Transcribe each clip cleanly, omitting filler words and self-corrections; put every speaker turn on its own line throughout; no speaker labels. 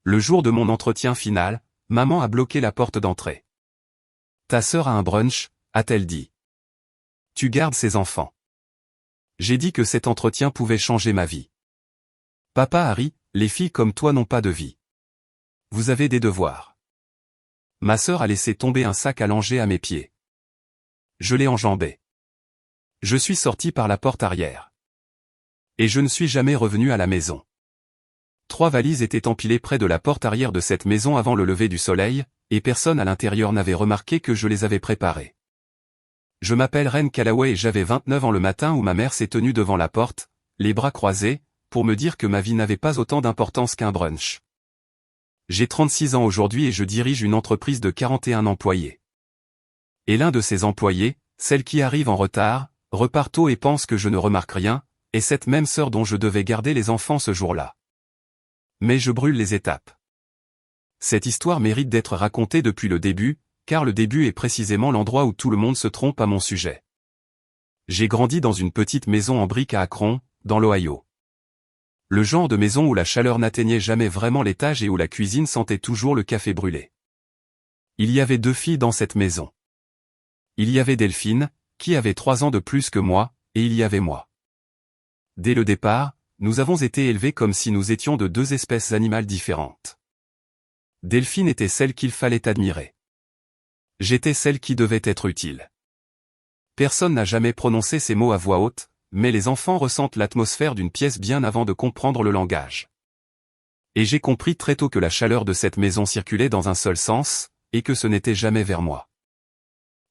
Le jour de mon entretien final, maman a bloqué la porte d'entrée. Ta sœur a un brunch, a-t-elle dit. Tu gardes ses enfants. J'ai dit que cet entretien pouvait changer ma vie. Papa a ri, les filles comme toi n'ont pas de vie. Vous avez des devoirs. Ma sœur a laissé tomber un sac à langer à mes pieds. Je l'ai enjambé. Je suis sorti par la porte arrière. Et je ne suis jamais revenu à la maison. 3 valises étaient empilées près de la porte arrière de cette maison avant le lever du soleil, et personne à l'intérieur n'avait remarqué que je les avais préparées. Je m'appelle Ren Callaway et j'avais 29 ans le matin où ma mère s'est tenue devant la porte, les bras croisés, pour me dire que ma vie n'avait pas autant d'importance qu'un brunch. J'ai 36 ans aujourd'hui et je dirige une entreprise de 41 employés. Et l'un de ces employés, celle qui arrive en retard, repart tôt et pense que je ne remarque rien, est cette même sœur dont je devais garder les enfants ce jour-là. Mais je brûle les étapes. Cette histoire mérite d'être racontée depuis le début, car le début est précisément l'endroit où tout le monde se trompe à mon sujet. J'ai grandi dans une petite maison en briques à Akron, dans l'Ohio. Le genre de maison où la chaleur n'atteignait jamais vraiment l'étage et où la cuisine sentait toujours le café brûlé. Il y avait 2 filles dans cette maison. Il y avait Delphine, qui avait 3 ans de plus que moi, et il y avait moi. Dès le départ, nous avons été élevés comme si nous étions de 2 espèces animales différentes. Delphine était celle qu'il fallait admirer. J'étais celle qui devait être utile. Personne n'a jamais prononcé ces mots à voix haute, mais les enfants ressentent l'atmosphère d'une pièce bien avant de comprendre le langage. Et j'ai compris très tôt que la chaleur de cette maison circulait dans un seul sens, et que ce n'était jamais vers moi.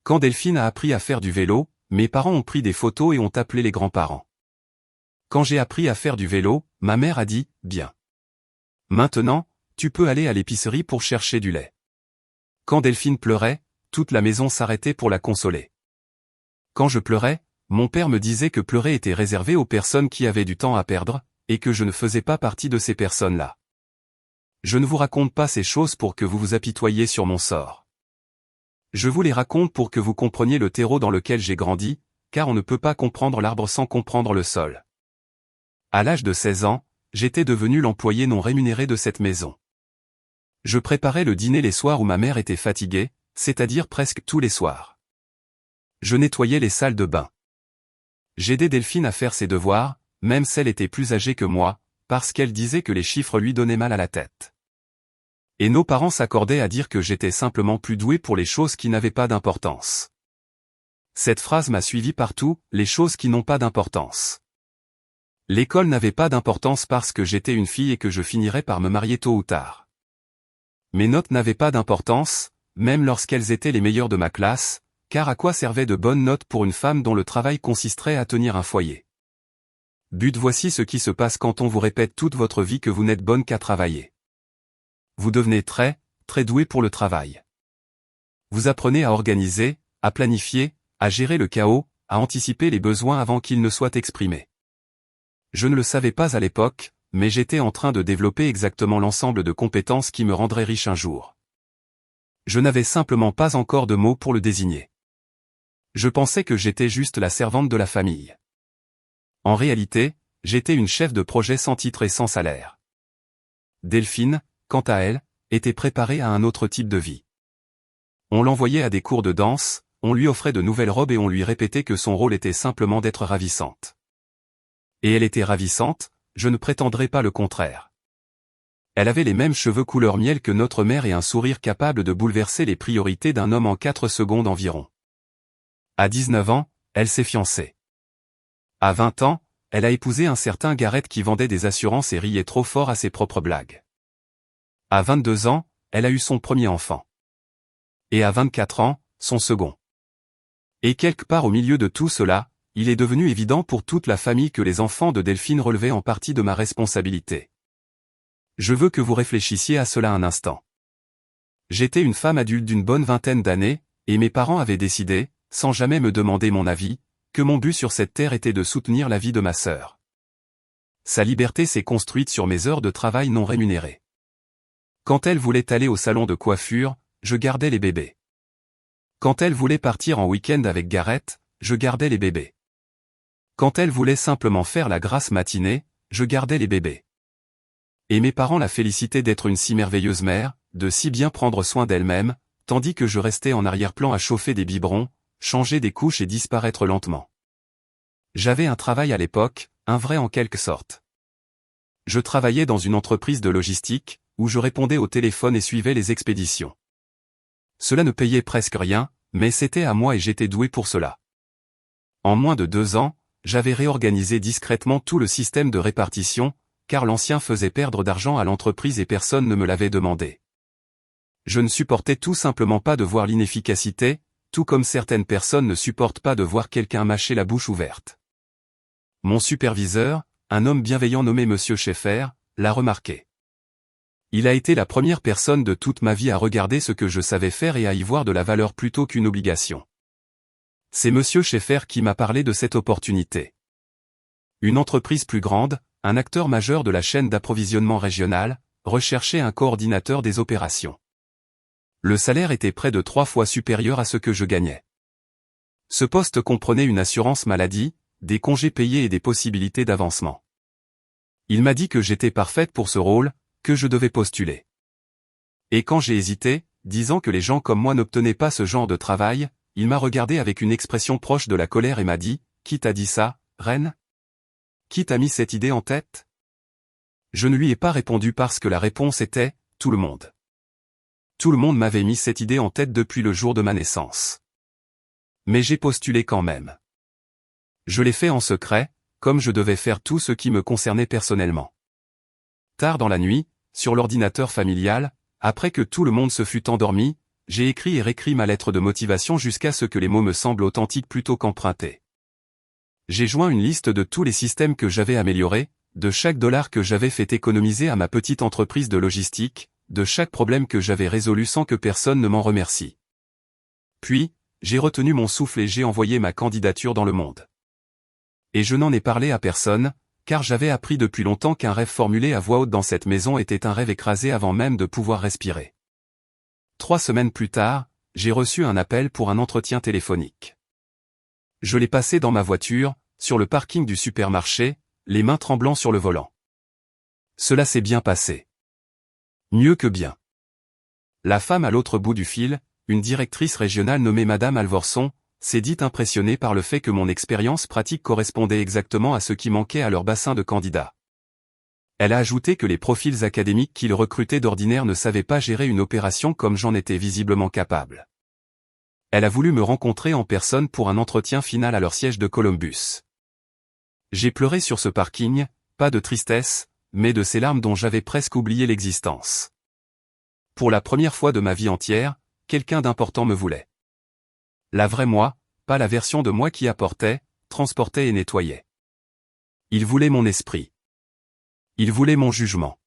Quand Delphine a appris à faire du vélo, mes parents ont pris des photos et ont appelé les grands-parents. Quand j'ai appris à faire du vélo, ma mère a dit « Bien. Maintenant, tu peux aller à l'épicerie pour chercher du lait. » Quand Delphine pleurait, toute la maison s'arrêtait pour la consoler. Quand je pleurais, mon père me disait que pleurer était réservé aux personnes qui avaient du temps à perdre, et que je ne faisais pas partie de ces personnes-là. Je ne vous raconte pas ces choses pour que vous vous apitoyiez sur mon sort. Je vous les raconte pour que vous compreniez le terreau dans lequel j'ai grandi, car on ne peut pas comprendre l'arbre sans comprendre le sol. À l'âge de 16 ans, j'étais devenu l'employé non rémunéré de cette maison. Je préparais le dîner les soirs où ma mère était fatiguée, c'est-à-dire presque tous les soirs. Je nettoyais les salles de bain. J'aidais Delphine à faire ses devoirs, même si elle était plus âgée que moi, parce qu'elle disait que les chiffres lui donnaient mal à la tête. Et nos parents s'accordaient à dire que j'étais simplement plus doué pour les choses qui n'avaient pas d'importance. Cette phrase m'a suivi partout, les choses qui n'ont pas d'importance. L'école n'avait pas d'importance parce que j'étais une fille et que je finirais par me marier tôt ou tard. Mes notes n'avaient pas d'importance, même lorsqu'elles étaient les meilleures de ma classe, car à quoi servaient de bonnes notes pour une femme dont le travail consisterait à tenir un foyer? Voici ce qui se passe quand on vous répète toute votre vie que vous n'êtes bonne qu'à travailler. Vous devenez très doué pour le travail. Vous apprenez à organiser, à planifier, à gérer le chaos, à anticiper les besoins avant qu'ils ne soient exprimés. Je ne le savais pas à l'époque, mais j'étais en train de développer exactement l'ensemble de compétences qui me rendraient riche un jour. Je n'avais simplement pas encore de mots pour le désigner. Je pensais que j'étais juste la servante de la famille. En réalité, j'étais une chef de projet sans titre et sans salaire. Delphine, quant à elle, était préparée à un autre type de vie. On l'envoyait à des cours de danse, on lui offrait de nouvelles robes et on lui répétait que son rôle était simplement d'être ravissante. Et elle était ravissante, je ne prétendrai pas le contraire. Elle avait les mêmes cheveux couleur miel que notre mère et un sourire capable de bouleverser les priorités d'un homme en 4 secondes environ. À 19 ans, elle s'est fiancée. À 20 ans, elle a épousé un certain Garrett qui vendait des assurances et riait trop fort à ses propres blagues. À 22 ans, elle a eu son premier enfant. Et à 24 ans, son second. Et quelque part au milieu de tout cela, il est devenu évident pour toute la famille que les enfants de Delphine relevaient en partie de ma responsabilité. Je veux que vous réfléchissiez à cela un instant. J'étais une femme adulte d'une bonne vingtaine d'années, et mes parents avaient décidé, sans jamais me demander mon avis, que mon but sur cette terre était de soutenir la vie de ma sœur. Sa liberté s'est construite sur mes heures de travail non rémunérées. Quand elle voulait aller au salon de coiffure, je gardais les bébés. Quand elle voulait partir en week-end avec Garrett, je gardais les bébés. Quand elle voulait simplement faire la grasse matinée, je gardais les bébés. Et mes parents la félicitaient d'être une si merveilleuse mère, de si bien prendre soin d'elle-même, tandis que je restais en arrière-plan à chauffer des biberons, changer des couches et disparaître lentement. J'avais un travail à l'époque, un vrai en quelque sorte. Je travaillais dans une entreprise de logistique, où je répondais au téléphone et suivais les expéditions. Cela ne payait presque rien, mais c'était à moi et j'étais doué pour cela. En moins de 2 ans, j'avais réorganisé discrètement tout le système de répartition, car l'ancien faisait perdre d'argent à l'entreprise et personne ne me l'avait demandé. Je ne supportais tout simplement pas de voir l'inefficacité, tout comme certaines personnes ne supportent pas de voir quelqu'un mâcher la bouche ouverte. Mon superviseur, un homme bienveillant nommé Monsieur Schaeffer, l'a remarqué. Il a été la première personne de toute ma vie à regarder ce que je savais faire et à y voir de la valeur plutôt qu'une obligation. C'est Monsieur Schaeffer qui m'a parlé de cette opportunité. Une entreprise plus grande, un acteur majeur de la chaîne d'approvisionnement régionale, recherchait un coordinateur des opérations. Le salaire était près de 3 fois supérieur à ce que je gagnais. Ce poste comprenait une assurance maladie, des congés payés et des possibilités d'avancement. Il m'a dit que j'étais parfaite pour ce rôle, que je devais postuler. Et quand j'ai hésité, disant que les gens comme moi n'obtenaient pas ce genre de travail, il m'a regardé avec une expression proche de la colère et m'a dit, « Qui t'a dit ça, reine ? Qui t'a mis cette idée en tête ?» Je ne lui ai pas répondu parce que la réponse était, « Tout le monde. » Tout le monde m'avait mis cette idée en tête depuis le jour de ma naissance. Mais j'ai postulé quand même. Je l'ai fait en secret, comme je devais faire tout ce qui me concernait personnellement. Tard dans la nuit, sur l'ordinateur familial, après que tout le monde se fut endormi, j'ai écrit et réécrit ma lettre de motivation jusqu'à ce que les mots me semblent authentiques plutôt qu'empruntés. J'ai joint une liste de tous les systèmes que j'avais améliorés, de chaque dollar que j'avais fait économiser à ma petite entreprise de logistique, de chaque problème que j'avais résolu sans que personne ne m'en remercie. Puis, j'ai retenu mon souffle et j'ai envoyé ma candidature dans le monde. Et je n'en ai parlé à personne, car j'avais appris depuis longtemps qu'un rêve formulé à voix haute dans cette maison était un rêve écrasé avant même de pouvoir respirer. 3 semaines plus tard, j'ai reçu un appel pour un entretien téléphonique. Je l'ai passé dans ma voiture, sur le parking du supermarché, les mains tremblant sur le volant. Cela s'est bien passé. Mieux que bien. La femme à l'autre bout du fil, une directrice régionale nommée Madame Alvorson, s'est dite impressionnée par le fait que mon expérience pratique correspondait exactement à ce qui manquait à leur bassin de candidats. Elle a ajouté que les profils académiques qu'ils recrutaient d'ordinaire ne savaient pas gérer une opération comme j'en étais visiblement capable. Elle a voulu me rencontrer en personne pour un entretien final à leur siège de Columbus. J'ai pleuré sur ce parking, pas de tristesse, mais de ces larmes dont j'avais presque oublié l'existence. Pour la première fois de ma vie entière, quelqu'un d'important me voulait. La vraie moi, pas la version de moi qui apportait, transportait et nettoyait. Ils voulaient mon esprit. Ils voulaient mon jugement.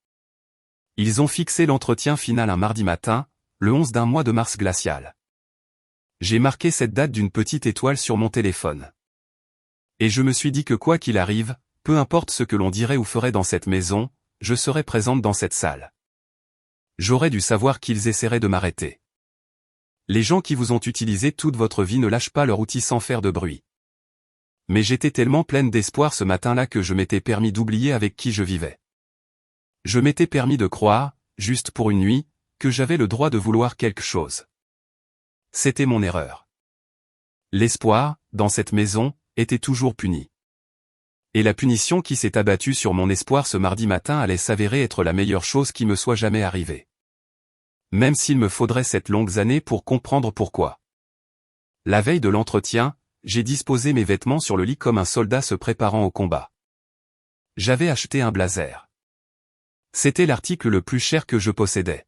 Ils ont fixé l'entretien final un mardi matin, le 11 d'un mois de mars glacial. J'ai marqué cette date d'une petite étoile sur mon téléphone. Et je me suis dit que quoi qu'il arrive, peu importe ce que l'on dirait ou ferait dans cette maison, je serais présente dans cette salle. J'aurais dû savoir qu'ils essaieraient de m'arrêter. Les gens qui vous ont utilisé toute votre vie ne lâchent pas leur outil sans faire de bruit. Mais j'étais tellement pleine d'espoir ce matin-là que je m'étais permis d'oublier avec qui je vivais. Je m'étais permis de croire, juste pour une nuit, que j'avais le droit de vouloir quelque chose. C'était mon erreur. L'espoir, dans cette maison, était toujours puni. Et la punition qui s'est abattue sur mon espoir ce mardi matin allait s'avérer être la meilleure chose qui me soit jamais arrivée. Même s'il me faudrait 7 longues années pour comprendre pourquoi. La veille de l'entretien, j'ai disposé mes vêtements sur le lit comme un soldat se préparant au combat. J'avais acheté un blazer. C'était l'article le plus cher que je possédais.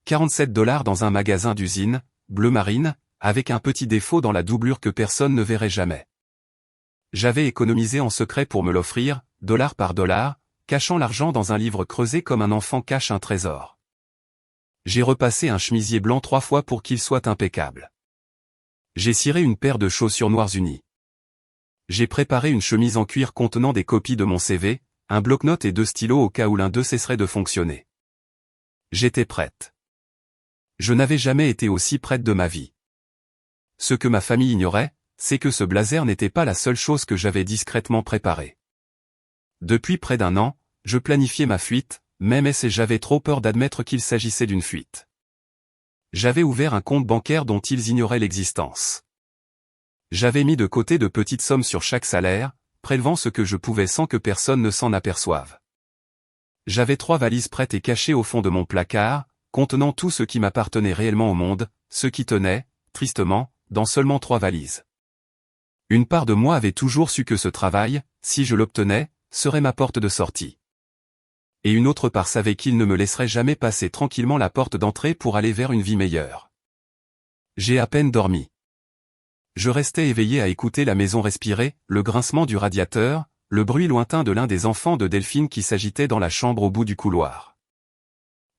47 $ dans un magasin d'usine, bleu marine, avec un petit défaut dans la doublure que personne ne verrait jamais. J'avais économisé en secret pour me l'offrir, dollar par dollar, cachant l'argent dans un livre creusé comme un enfant cache un trésor. J'ai repassé un chemisier blanc 3 fois pour qu'il soit impeccable. J'ai ciré une paire de chaussures noires unies. J'ai préparé une chemise en cuir contenant des copies de mon CV, un bloc-notes et 2 stylos au cas où l'un d'eux cesserait de fonctionner. J'étais prête. Je n'avais jamais été aussi prête de ma vie. Ce que ma famille ignorait, c'est que ce blazer n'était pas la seule chose que j'avais discrètement préparée. Depuis près d'1 an, je planifiais ma fuite, même si j'avais trop peur d'admettre qu'il s'agissait d'une fuite. J'avais ouvert un compte bancaire dont ils ignoraient l'existence. J'avais mis de côté de petites sommes sur chaque salaire, prélevant ce que je pouvais sans que personne ne s'en aperçoive. J'avais 3 valises prêtes et cachées au fond de mon placard, contenant tout ce qui m'appartenait réellement au monde, ce qui tenait, tristement, dans seulement 3 valises. Une part de moi avait toujours su que ce travail, si je l'obtenais, serait ma porte de sortie. Et une autre part savait qu'il ne me laisserait jamais passer tranquillement la porte d'entrée pour aller vers une vie meilleure. J'ai à peine dormi. Je restais éveillé à écouter la maison respirer, le grincement du radiateur, le bruit lointain de l'un des enfants de Delphine qui s'agitait dans la chambre au bout du couloir.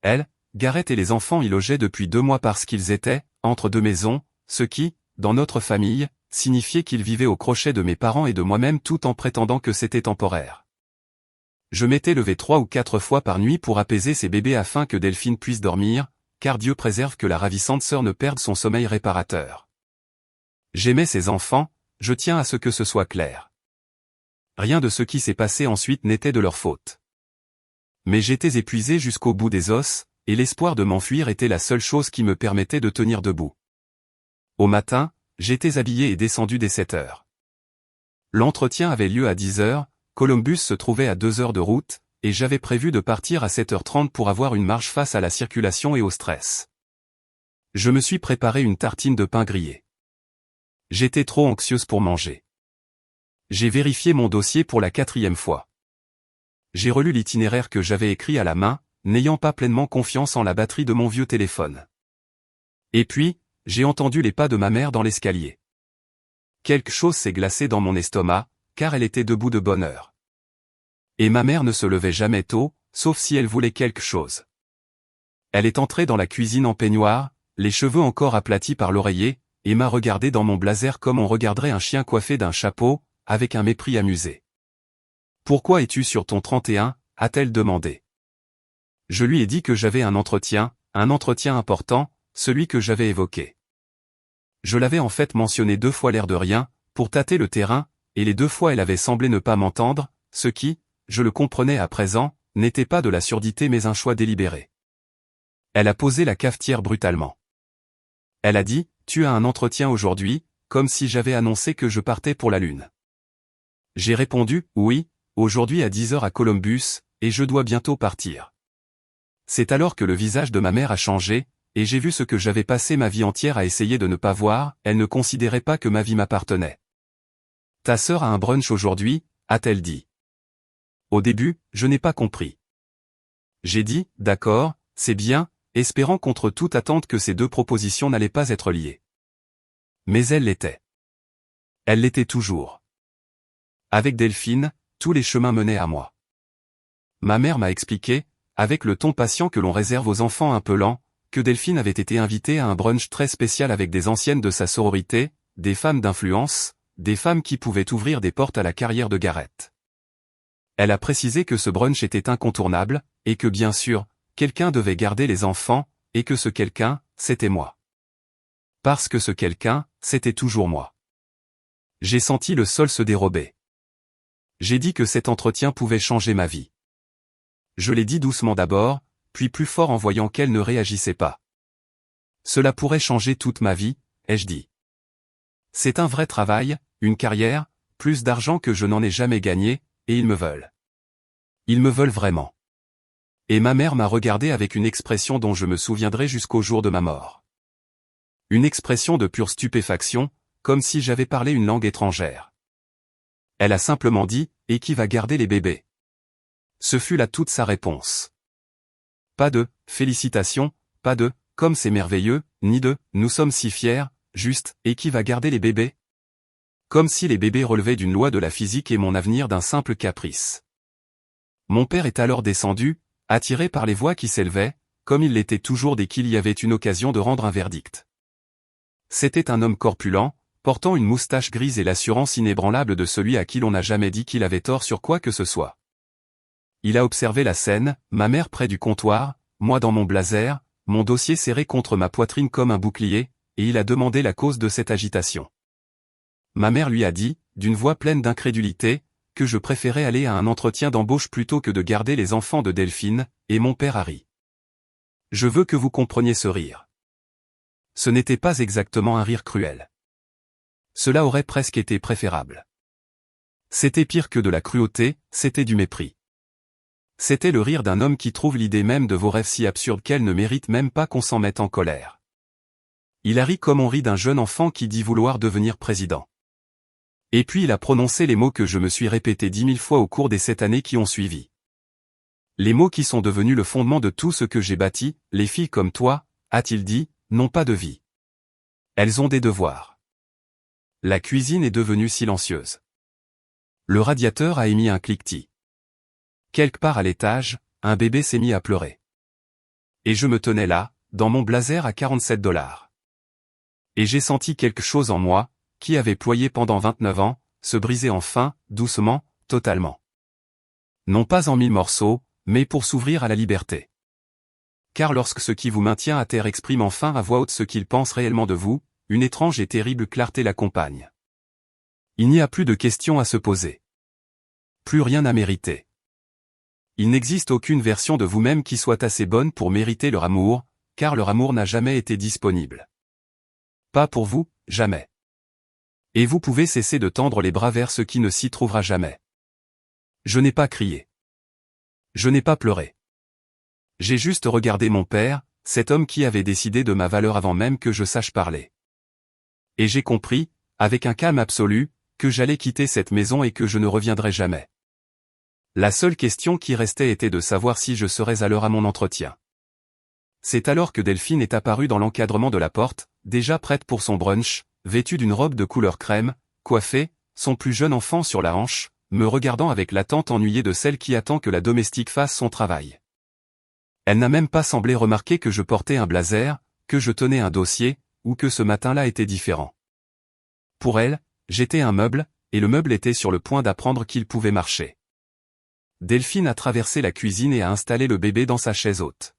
Elle, Gareth et les enfants y logeaient depuis 2 mois parce qu'ils étaient, entre 2 maisons, ce qui, dans notre famille, signifiait qu'ils vivaient au crochet de mes parents et de moi-même tout en prétendant que c'était temporaire. Je m'étais levé 3 ou 4 fois par nuit pour apaiser ces bébés afin que Delphine puisse dormir, car Dieu préserve que la ravissante sœur ne perde son sommeil réparateur. J'aimais ces enfants, je tiens à ce que ce soit clair. Rien de ce qui s'est passé ensuite n'était de leur faute. Mais j'étais épuisé jusqu'au bout des os, et l'espoir de m'enfuir était la seule chose qui me permettait de tenir debout. Au matin, j'étais habillé et descendu dès 7 heures. L'entretien avait lieu à 10 heures, Columbus se trouvait à 2 heures de route, et j'avais prévu de partir à 7h30 pour avoir une marche face à la circulation et au stress. Je me suis préparé une tartine de pain grillé. J'étais trop anxieuse pour manger. J'ai vérifié mon dossier pour la 4e fois. J'ai relu l'itinéraire que j'avais écrit à la main, n'ayant pas pleinement confiance en la batterie de mon vieux téléphone. Et puis, j'ai entendu les pas de ma mère dans l'escalier. Quelque chose s'est glacé dans mon estomac, car elle était debout de bonne heure. Et ma mère ne se levait jamais tôt, sauf si elle voulait quelque chose. Elle est entrée dans la cuisine en peignoir, les cheveux encore aplatis par l'oreiller, et m'a regardé dans mon blazer comme on regarderait un chien coiffé d'un chapeau, avec un mépris amusé. « Pourquoi es-tu sur ton 31 ?» a-t-elle demandé. Je lui ai dit que j'avais un entretien important, celui que j'avais évoqué. Je l'avais en fait mentionné 2 fois l'air de rien, pour tâter le terrain, et les 2 fois elle avait semblé ne pas m'entendre, ce qui, je le comprenais à présent, n'était pas de la surdité mais un choix délibéré. Elle a posé la cafetière brutalement. Elle a dit, « Tu as un entretien aujourd'hui », comme si j'avais annoncé que je partais pour la Lune. J'ai répondu, « Oui, aujourd'hui à 10 heures à Columbus, et je dois bientôt partir. » C'est alors que le visage de ma mère a changé, et j'ai vu ce que j'avais passé ma vie entière à essayer de ne pas voir, elle ne considérait pas que ma vie m'appartenait. « Ta sœur a un brunch aujourd'hui ?» a-t-elle dit. Au début, je n'ai pas compris. J'ai dit, « D'accord, c'est bien », espérant contre toute attente que ces 2 propositions n'allaient pas être liées. Mais elle l'était. Elle l'était toujours. Avec Delphine, tous les chemins menaient à moi. Ma mère m'a expliqué, avec le ton patient que l'on réserve aux enfants un peu lents, que Delphine avait été invitée à un brunch très spécial avec des anciennes de sa sororité, des femmes d'influence, des femmes qui pouvaient ouvrir des portes à la carrière de Gareth. Elle a précisé que ce brunch était incontournable, et que bien sûr, quelqu'un devait garder les enfants, et que ce quelqu'un, c'était moi. Parce que ce quelqu'un, c'était toujours moi. J'ai senti le sol se dérober. J'ai dit que cet entretien pouvait changer ma vie. Je l'ai dit doucement d'abord, puis plus fort en voyant qu'elle ne réagissait pas. Cela pourrait changer toute ma vie, ai-je dit. C'est un vrai travail, une carrière, plus d'argent que je n'en ai jamais gagné, et ils me veulent. Ils me veulent vraiment. Et ma mère m'a regardé avec une expression dont je me souviendrai jusqu'au jour de ma mort. Une expression de pure stupéfaction, comme si j'avais parlé une langue étrangère. Elle a simplement dit, « Et qui va garder les bébés ?» Ce fut là toute sa réponse. Pas de « félicitations », pas de « comme c'est merveilleux », ni de « nous sommes si fiers », juste « et qui va garder les bébés ?» Comme si les bébés relevaient d'une loi de la physique et mon avenir d'un simple caprice. Mon père est alors descendu, attiré par les voix qui s'élevaient, comme il l'était toujours dès qu'il y avait une occasion de rendre un verdict. C'était un homme corpulent, portant une moustache grise et l'assurance inébranlable de celui à qui l'on n'a jamais dit qu'il avait tort sur quoi que ce soit. Il a observé la scène, ma mère près du comptoir, moi dans mon blazer, mon dossier serré contre ma poitrine comme un bouclier, et il a demandé la cause de cette agitation. Ma mère lui a dit, d'une voix pleine d'incrédulité, que je préférais aller à un entretien d'embauche plutôt que de garder les enfants de Delphine, et mon père a ri. Je veux que vous compreniez ce rire. Ce n'était pas exactement un rire cruel. Cela aurait presque été préférable. C'était pire que de la cruauté, c'était du mépris. C'était le rire d'un homme qui trouve l'idée même de vos rêves si absurde qu'elle ne mérite même pas qu'on s'en mette en colère. Il a ri comme on rit d'un jeune enfant qui dit vouloir devenir président. Et puis il a prononcé les mots que je me suis répétés 10 000 fois au cours des 7 années qui ont suivi. Les mots qui sont devenus le fondement de tout ce que j'ai bâti, les filles comme toi, a-t-il dit, n'ont pas de vie. Elles ont des devoirs. La cuisine est devenue silencieuse. Le radiateur a émis un cliquetis. Quelque part à l'étage, un bébé s'est mis à pleurer. Et je me tenais là, dans mon blazer à $47. Et j'ai senti quelque chose en moi, qui avait ployé pendant 29 ans, se briser enfin, doucement, totalement. Non pas en 1000 morceaux, mais pour s'ouvrir à la liberté. Car lorsque ce qui vous maintient à terre exprime enfin à voix haute ce qu'il pense réellement de vous, une étrange et terrible clarté l'accompagne. Il n'y a plus de questions à se poser. Plus rien à mériter. Il n'existe aucune version de vous-même qui soit assez bonne pour mériter leur amour, car leur amour n'a jamais été disponible. Pas pour vous, jamais. Et vous pouvez cesser de tendre les bras vers ce qui ne s'y trouvera jamais. Je n'ai pas crié. Je n'ai pas pleuré. J'ai juste regardé mon père, cet homme qui avait décidé de ma valeur avant même que je sache parler. Et j'ai compris, avec un calme absolu, que j'allais quitter cette maison et que je ne reviendrais jamais. La seule question qui restait était de savoir si je serais à l'heure à mon entretien. C'est alors que Delphine est apparue dans l'encadrement de la porte, déjà prête pour son brunch, vêtue d'une robe de couleur crème, coiffée, son plus jeune enfant sur la hanche, me regardant avec l'attente ennuyée de celle qui attend que la domestique fasse son travail. Elle n'a même pas semblé remarquer que je portais un blazer, que je tenais un dossier, ou que ce matin-là était différent. Pour elle, j'étais un meuble, et le meuble était sur le point d'apprendre qu'il pouvait marcher. Delphine a traversé la cuisine et a installé le bébé dans sa chaise haute.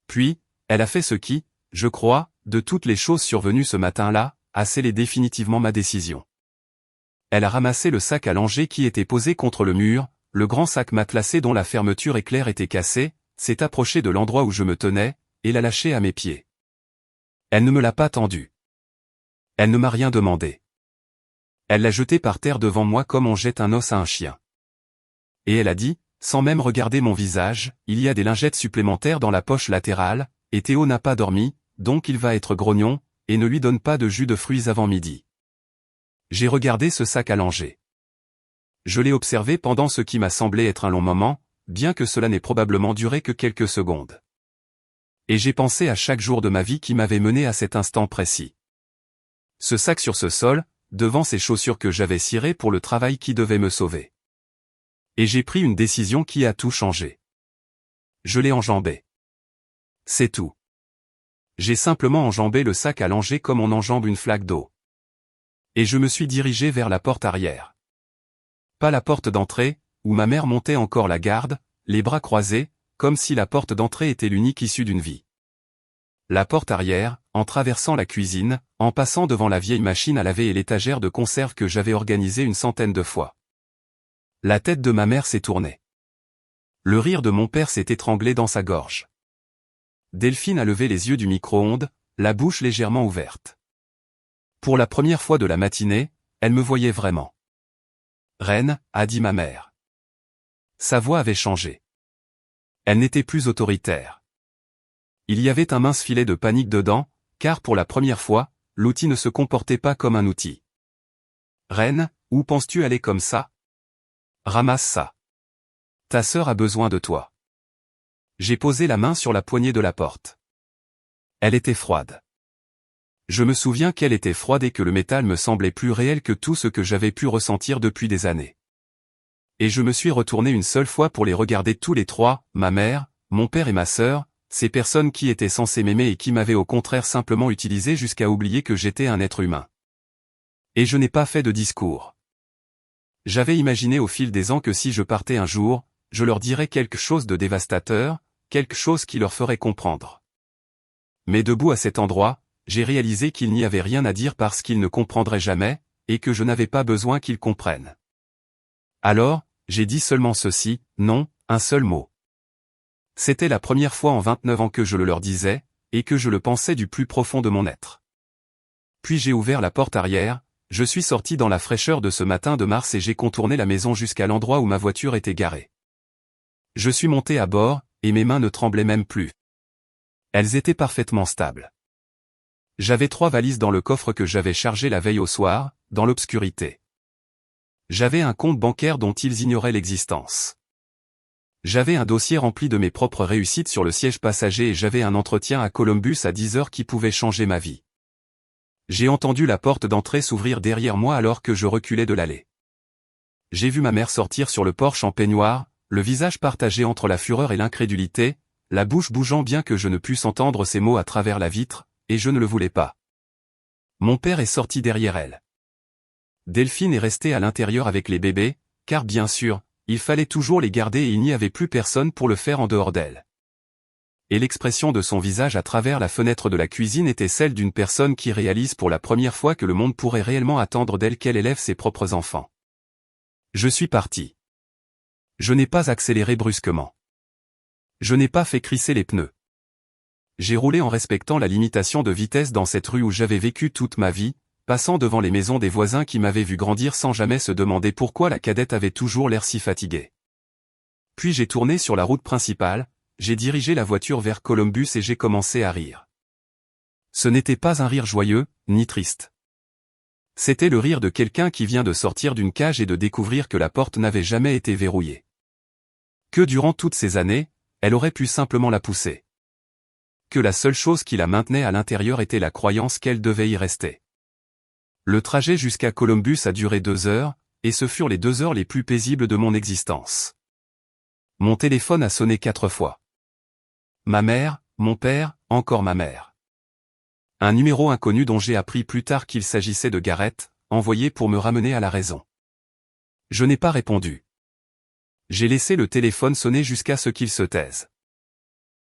Puis, elle a fait ce qui, je crois, de toutes les choses survenues ce matin-là, a scellé définitivement ma décision. Elle a ramassé le sac à langer qui était posé contre le mur, le grand sac matelassé dont la fermeture éclair était cassée, s'est approchée de l'endroit où je me tenais, et l'a lâché à mes pieds. Elle ne me l'a pas tendu. Elle ne m'a rien demandé. Elle l'a jeté par terre devant moi comme on jette un os à un chien. Et elle a dit, sans même regarder mon visage, il y a des lingettes supplémentaires dans la poche latérale, et Théo n'a pas dormi, donc il va être grognon, et ne lui donne pas de jus de fruits avant midi. J'ai regardé ce sac à langer. Je l'ai observé pendant ce qui m'a semblé être un long moment, bien que cela n'ait probablement duré que quelques secondes. Et j'ai pensé à chaque jour de ma vie qui m'avait mené à cet instant précis. Ce sac sur ce sol, devant ces chaussures que j'avais cirées pour le travail qui devait me sauver. Et j'ai pris une décision qui a tout changé. Je l'ai enjambé. C'est tout. J'ai simplement enjambé le sac à langer comme on enjambe une flaque d'eau. Et je me suis dirigé vers la porte arrière. Pas la porte d'entrée, où ma mère montait encore la garde, les bras croisés, comme si la porte d'entrée était l'unique issue d'une vie. La porte arrière, en traversant la cuisine, en passant devant la vieille machine à laver et l'étagère de conserve que j'avais organisée une centaine de fois. La tête de ma mère s'est tournée. Le rire de mon père s'est étranglé dans sa gorge. Delphine a levé les yeux du micro-ondes, la bouche légèrement ouverte. Pour la première fois de la matinée, elle me voyait vraiment. « Reine », a dit ma mère. Sa voix avait changé. Elle n'était plus autoritaire. Il y avait un mince filet de panique dedans, car pour la première fois, l'outil ne se comportait pas comme un outil. « Reine, où penses-tu aller comme ça ? Ramasse ça. Ta sœur a besoin de toi. » J'ai posé la main sur la poignée de la porte. Elle était froide. Je me souviens qu'elle était froide et que le métal me semblait plus réel que tout ce que j'avais pu ressentir depuis des années. Et je me suis retourné une seule fois pour les regarder tous les trois, ma mère, mon père et ma sœur, ces personnes qui étaient censées m'aimer et qui m'avaient au contraire simplement utilisé jusqu'à oublier que j'étais un être humain. Et je n'ai pas fait de discours. J'avais imaginé au fil des ans que si je partais un jour, je leur dirais quelque chose de dévastateur, quelque chose qui leur ferait comprendre. Mais debout à cet endroit, j'ai réalisé qu'il n'y avait rien à dire parce qu'ils ne comprendraient jamais, et que je n'avais pas besoin qu'ils comprennent. Alors, j'ai dit seulement ceci, non, un seul mot. C'était la première fois en 29 ans que je le leur disais, et que je le pensais du plus profond de mon être. Puis j'ai ouvert la porte arrière, je suis sorti dans la fraîcheur de ce matin de mars et j'ai contourné la maison jusqu'à l'endroit où ma voiture était garée. Je suis monté à bord, et mes mains ne tremblaient même plus. Elles étaient parfaitement stables. J'avais 3 valises dans le coffre que j'avais chargé la veille au soir, dans l'obscurité. J'avais un compte bancaire dont ils ignoraient l'existence. J'avais un dossier rempli de mes propres réussites sur le siège passager et j'avais un entretien à Columbus à 10 heures qui pouvait changer ma vie. J'ai entendu la porte d'entrée s'ouvrir derrière moi alors que je reculais de l'allée. J'ai vu ma mère sortir sur le porche en peignoir, le visage partagé entre la fureur et l'incrédulité, la bouche bougeant bien que je ne pusse entendre ses mots à travers la vitre, et je ne le voulais pas. Mon père est sorti derrière elle. Delphine est restée à l'intérieur avec les bébés, car bien sûr, il fallait toujours les garder et il n'y avait plus personne pour le faire en dehors d'elle. Et l'expression de son visage à travers la fenêtre de la cuisine était celle d'une personne qui réalise pour la première fois que le monde pourrait réellement attendre d'elle qu'elle élève ses propres enfants. Je suis parti. Je n'ai pas accéléré brusquement. Je n'ai pas fait crisser les pneus. J'ai roulé en respectant la limitation de vitesse dans cette rue où j'avais vécu toute ma vie, passant devant les maisons des voisins qui m'avaient vu grandir sans jamais se demander pourquoi la cadette avait toujours l'air si fatiguée. Puis j'ai tourné sur la route principale, j'ai dirigé la voiture vers Columbus et j'ai commencé à rire. Ce n'était pas un rire joyeux, ni triste. C'était le rire de quelqu'un qui vient de sortir d'une cage et de découvrir que la porte n'avait jamais été verrouillée. Que durant toutes ces années, elle aurait pu simplement la pousser. Que la seule chose qui la maintenait à l'intérieur était la croyance qu'elle devait y rester. Le trajet jusqu'à Columbus a duré 2 heures, et ce furent les 2 heures les plus paisibles de mon existence. Mon téléphone a sonné 4 fois. Ma mère, mon père, encore ma mère. Un numéro inconnu dont j'ai appris plus tard qu'il s'agissait de Gareth, envoyé pour me ramener à la raison. Je n'ai pas répondu. J'ai laissé le téléphone sonner jusqu'à ce qu'il se taise.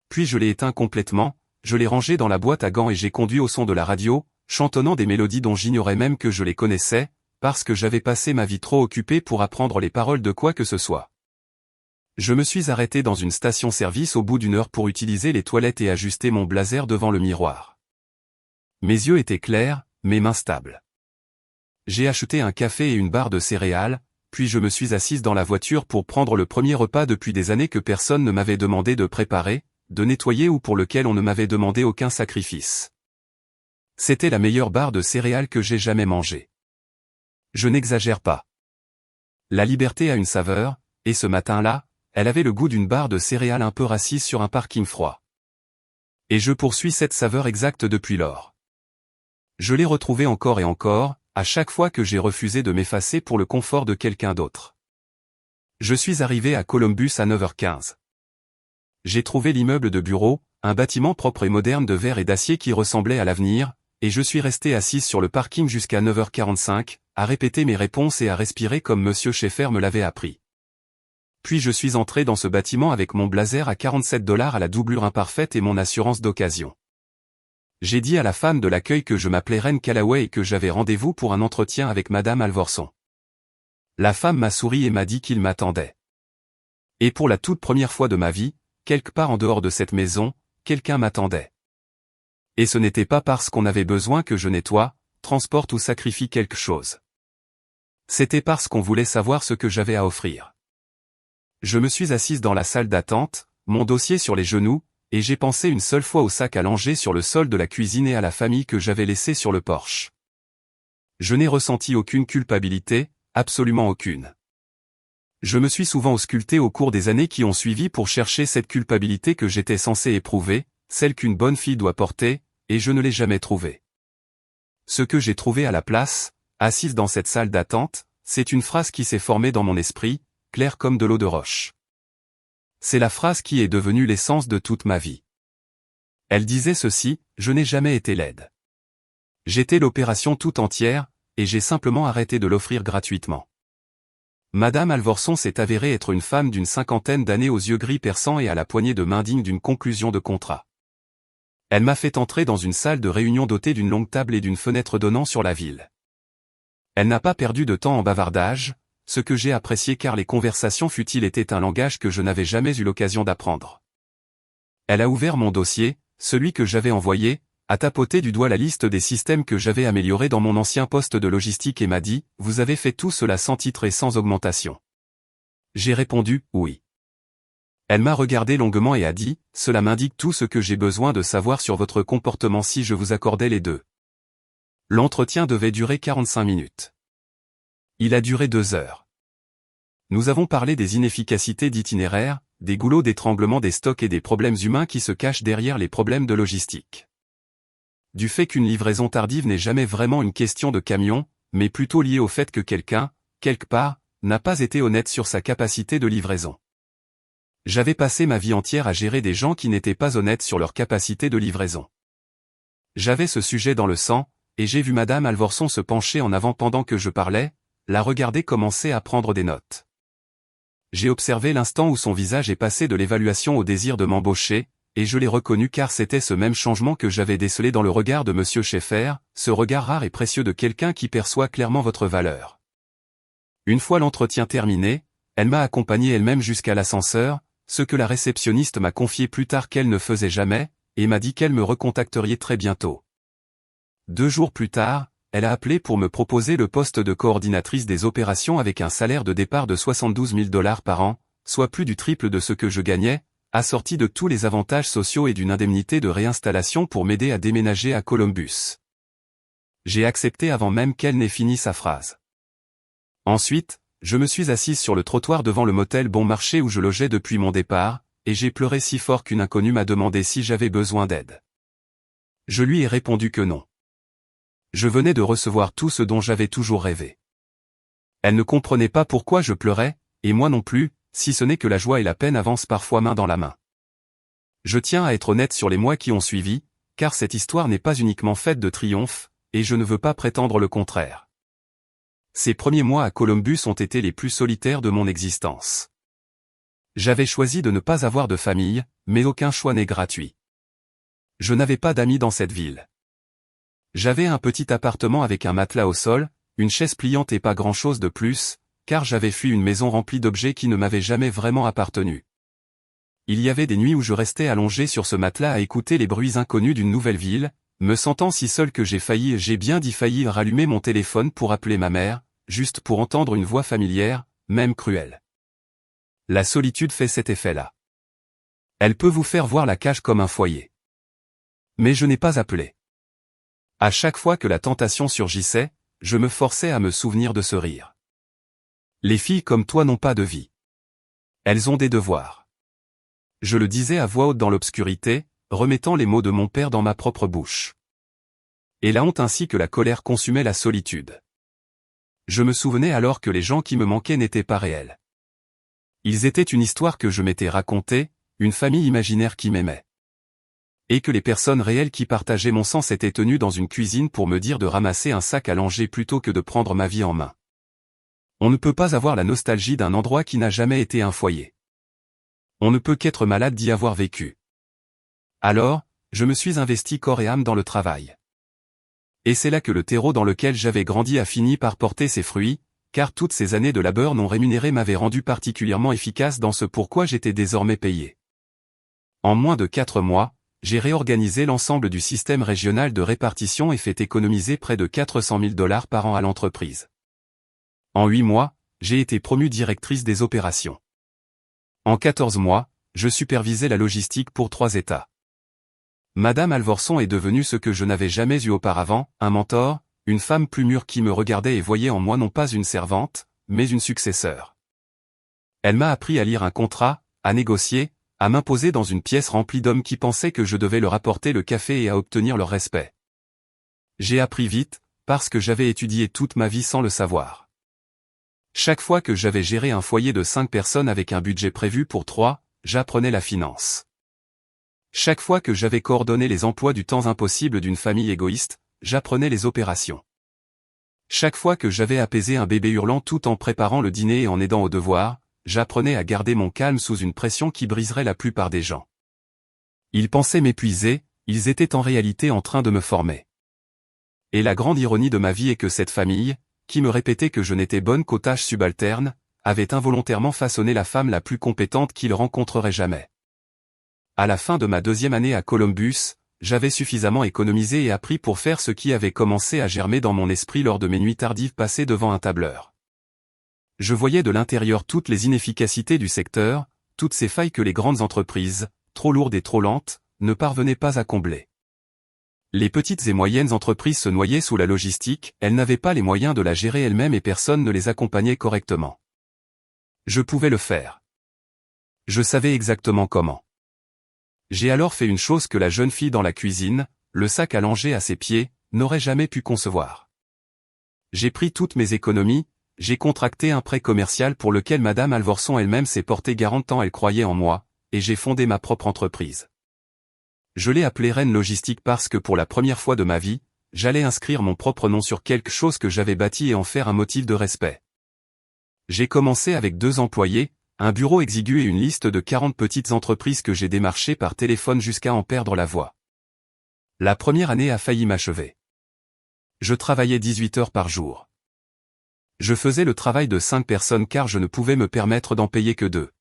Puis je l'ai éteint complètement, je l'ai rangé dans la boîte à gants et j'ai conduit au son de la radio, chantonnant des mélodies dont j'ignorais même que je les connaissais, parce que j'avais passé ma vie trop occupée pour apprendre les paroles de quoi que ce soit. Je me suis arrêté dans une station-service au bout d'1 heure pour utiliser les toilettes et ajuster mon blazer devant le miroir. Mes yeux étaient clairs, mes mains stables. J'ai acheté un café et une barre de céréales, puis je me suis assise dans la voiture pour prendre le premier repas depuis des années que personne ne m'avait demandé de préparer, de nettoyer ou pour lequel on ne m'avait demandé aucun sacrifice. C'était la meilleure barre de céréales que j'ai jamais mangée. Je n'exagère pas. La liberté a une saveur, et ce matin-là, elle avait le goût d'une barre de céréales un peu assise sur un parking froid. Et je poursuis cette saveur exacte depuis lors. Je l'ai retrouvée encore et encore, à chaque fois que j'ai refusé de m'effacer pour le confort de quelqu'un d'autre. Je suis arrivé à Columbus à 9h15. J'ai trouvé l'immeuble de bureau, un bâtiment propre et moderne de verre et d'acier qui ressemblait à l'avenir, et je suis resté assise sur le parking jusqu'à 9h45, à répéter mes réponses et à respirer comme Monsieur Schaeffer me l'avait appris. Puis je suis entré dans ce bâtiment avec mon blazer à $47 à la doublure imparfaite et mon assurance d'occasion. J'ai dit à la femme de l'accueil que je m'appelais Reine Callaway et que j'avais rendez-vous pour un entretien avec Madame Alvorson. La femme m'a souri et m'a dit qu'il m'attendait. Et pour la toute première fois de ma vie, quelque part en dehors de cette maison, quelqu'un m'attendait. Et ce n'était pas parce qu'on avait besoin que je nettoie, transporte ou sacrifie quelque chose. C'était parce qu'on voulait savoir ce que j'avais à offrir. Je me suis assise dans la salle d'attente, mon dossier sur les genoux, et j'ai pensé une seule fois au sac à langer sur le sol de la cuisine et à la famille que j'avais laissée sur le porche. Je n'ai ressenti aucune culpabilité, absolument aucune. Je me suis souvent ausculté au cours des années qui ont suivi pour chercher cette culpabilité que j'étais censé éprouver, celle qu'une bonne fille doit porter, et je ne l'ai jamais trouvée. Ce que j'ai trouvé à la place, assise dans cette salle d'attente, c'est une phrase qui s'est formée dans mon esprit, claire comme de l'eau de roche. C'est la phrase qui est devenue l'essence de toute ma vie. Elle disait ceci, je n'ai jamais été laide. J'étais l'opération tout entière, et j'ai simplement arrêté de l'offrir gratuitement. Madame Alvorson s'est avérée être une femme d'une 50aine d'années aux yeux gris perçants et à la poignée de main digne d'une conclusion de contrat. Elle m'a fait entrer dans une salle de réunion dotée d'une longue table et d'une fenêtre donnant sur la ville. Elle n'a pas perdu de temps en bavardage, ce que j'ai apprécié car les conversations futiles étaient un langage que je n'avais jamais eu l'occasion d'apprendre. Elle a ouvert mon dossier, celui que j'avais envoyé, a tapoté du doigt la liste des systèmes que j'avais améliorés dans mon ancien poste de logistique et m'a dit « Vous avez fait tout cela sans titre et sans augmentation ». J'ai répondu « Oui ». Elle m'a regardé longuement et a dit « Cela m'indique tout ce que j'ai besoin de savoir sur votre comportement si je vous accordais les deux ». L'entretien devait durer 45 minutes. Il a duré 2 heures. Nous avons parlé des inefficacités d'itinéraire, des goulots d'étranglement des stocks et des problèmes humains qui se cachent derrière les problèmes de logistique. Du fait qu'une livraison tardive n'est jamais vraiment une question de camion, mais plutôt liée au fait que quelqu'un, quelque part, n'a pas été honnête sur sa capacité de livraison. J'avais passé ma vie entière à gérer des gens qui n'étaient pas honnêtes sur leur capacité de livraison. J'avais ce sujet dans le sang, et j'ai vu Madame Alvorson se pencher en avant pendant que je parlais, la regarder commencer à prendre des notes. J'ai observé l'instant où son visage est passé de l'évaluation au désir de m'embaucher, et je l'ai reconnu car c'était ce même changement que j'avais décelé dans le regard de Monsieur Schaeffer, ce regard rare et précieux de quelqu'un qui perçoit clairement votre valeur. Une fois l'entretien terminé, elle m'a accompagné elle-même jusqu'à l'ascenseur, ce que la réceptionniste m'a confié plus tard qu'elle ne faisait jamais, et m'a dit qu'elle me recontacterait très bientôt. 2 jours plus tard, elle a appelé pour me proposer le poste de coordinatrice des opérations avec un salaire de départ de 72 000 $ par an, soit plus du triple de ce que je gagnais, assorti de tous les avantages sociaux et d'une indemnité de réinstallation pour m'aider à déménager à Columbus. J'ai accepté avant même qu'elle n'ait fini sa phrase. Ensuite, je me suis assise sur le trottoir devant le motel Bon Marché où je logeais depuis mon départ, et j'ai pleuré si fort qu'une inconnue m'a demandé si j'avais besoin d'aide. Je lui ai répondu que non. Je venais de recevoir tout ce dont j'avais toujours rêvé. Elle ne comprenait pas pourquoi je pleurais, et moi non plus, si ce n'est que la joie et la peine avancent parfois main dans la main. Je tiens à être honnête sur les mois qui ont suivi, car cette histoire n'est pas uniquement faite de triomphe, et je ne veux pas prétendre le contraire. Ces premiers mois à Columbus ont été les plus solitaires de mon existence. J'avais choisi de ne pas avoir de famille, mais aucun choix n'est gratuit. Je n'avais pas d'amis dans cette ville. J'avais un petit appartement avec un matelas au sol, une chaise pliante et pas grand-chose de plus, car j'avais fui une maison remplie d'objets qui ne m'avaient jamais vraiment appartenu. Il y avait des nuits où je restais allongé sur ce matelas à écouter les bruits inconnus d'une nouvelle ville, me sentant si seul que j'ai bien dit failli rallumer mon téléphone pour appeler ma mère, juste pour entendre une voix familière, même cruelle. La solitude fait cet effet-là. Elle peut vous faire voir la cage comme un foyer. Mais je n'ai pas appelé. À chaque fois que la tentation surgissait, je me forçais à me souvenir de ce rire. Les filles comme toi n'ont pas de vie. Elles ont des devoirs. Je le disais à voix haute dans l'obscurité, remettant les mots de mon père dans ma propre bouche. Et la honte ainsi que la colère consumaient la solitude. Je me souvenais alors que les gens qui me manquaient n'étaient pas réels. Ils étaient une histoire que je m'étais racontée, une famille imaginaire qui m'aimait. Et que les personnes réelles qui partageaient mon sang s'étaient tenues dans une cuisine pour me dire de ramasser un sac à langer plutôt que de prendre ma vie en main. On ne peut pas avoir la nostalgie d'un endroit qui n'a jamais été un foyer. On ne peut qu'être malade d'y avoir vécu. Alors, je me suis investi corps et âme dans le travail. Et c'est là que le terreau dans lequel j'avais grandi a fini par porter ses fruits, car toutes ces années de labeur non rémunéré m'avaient rendu particulièrement efficace dans ce pourquoi j'étais désormais payé. En moins de 4 mois, j'ai réorganisé l'ensemble du système régional de répartition et fait économiser près de 400 000 $ par an à l'entreprise. En 8 mois, j'ai été promue directrice des opérations. En 14 mois, je supervisais la logistique pour 3 États. Madame Alvorson est devenue ce que je n'avais jamais eu auparavant, un mentor, une femme plus mûre qui me regardait et voyait en moi non pas une servante, mais une successeur. Elle m'a appris à lire un contrat, à négocier, à m'imposer dans une pièce remplie d'hommes qui pensaient que je devais leur apporter le café et à obtenir leur respect. J'ai appris vite, parce que j'avais étudié toute ma vie sans le savoir. Chaque fois que j'avais géré un foyer de 5 personnes avec un budget prévu pour 3, j'apprenais la finance. Chaque fois que j'avais coordonné les emplois du temps impossible d'une famille égoïste, j'apprenais les opérations. Chaque fois que j'avais apaisé un bébé hurlant tout en préparant le dîner et en aidant aux devoirs, j'apprenais à garder mon calme sous une pression qui briserait la plupart des gens. Ils pensaient m'épuiser, ils étaient en réalité en train de me former. Et la grande ironie de ma vie est que cette famille, qui me répétait que je n'étais bonne qu'aux tâches subalternes, avait involontairement façonné la femme la plus compétente qu'il rencontrerait jamais. À la fin de ma 2e année à Columbus, j'avais suffisamment économisé et appris pour faire ce qui avait commencé à germer dans mon esprit lors de mes nuits tardives passées devant un tableur. Je voyais de l'intérieur toutes les inefficacités du secteur, toutes ces failles que les grandes entreprises, trop lourdes et trop lentes, ne parvenaient pas à combler. Les petites et moyennes entreprises se noyaient sous la logistique, elles n'avaient pas les moyens de la gérer elles-mêmes et personne ne les accompagnait correctement. Je pouvais le faire. Je savais exactement comment. J'ai alors fait une chose que la jeune fille dans la cuisine, le sac allongé à ses pieds, n'aurait jamais pu concevoir. J'ai pris toutes mes économies, j'ai contracté un prêt commercial pour lequel Madame Alvorson elle-même s'est portée garante tant elle croyait en moi, et j'ai fondé ma propre entreprise. Je l'ai appelée Rennes Logistique parce que pour la première fois de ma vie, j'allais inscrire mon propre nom sur quelque chose que j'avais bâti et en faire un motif de respect. J'ai commencé avec 2 employés, un bureau exigu et une liste de 40 petites entreprises que j'ai démarchées par téléphone jusqu'à en perdre la voix. La première année a failli m'achever. Je travaillais 18 heures par jour. Je faisais le travail de 5 personnes car je ne pouvais me permettre d'en payer que 2.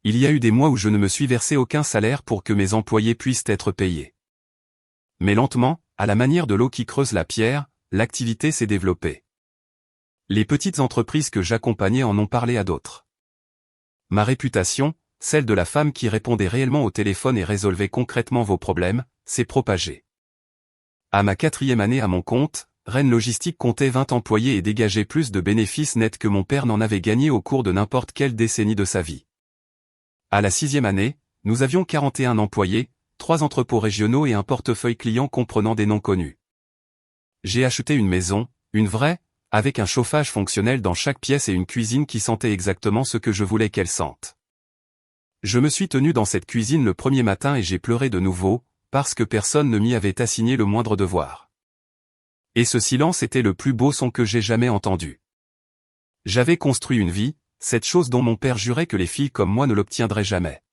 Il y a eu des mois où je ne me suis versé aucun salaire pour que mes employés puissent être payés. Mais lentement, à la manière de l'eau qui creuse la pierre, l'activité s'est développée. Les petites entreprises que j'accompagnais en ont parlé à d'autres. Ma réputation, celle de la femme qui répondait réellement au téléphone et résolvait concrètement vos problèmes, s'est propagée. À ma 4e année à mon compte, Rennes Logistique comptait 20 employés et dégageait plus de bénéfices nets que mon père n'en avait gagné au cours de n'importe quelle décennie de sa vie. À la 6e année, nous avions 41 employés, 3 entrepôts régionaux et un portefeuille client comprenant des noms connus. J'ai acheté une maison, une vraie, avec un chauffage fonctionnel dans chaque pièce et une cuisine qui sentait exactement ce que je voulais qu'elle sente. Je me suis tenu dans cette cuisine le premier matin et j'ai pleuré de nouveau, parce que personne ne m'y avait assigné le moindre devoir. Et ce silence était le plus beau son que j'ai jamais entendu. J'avais construit une vie, cette chose dont mon père jurait que les filles comme moi ne l'obtiendraient jamais.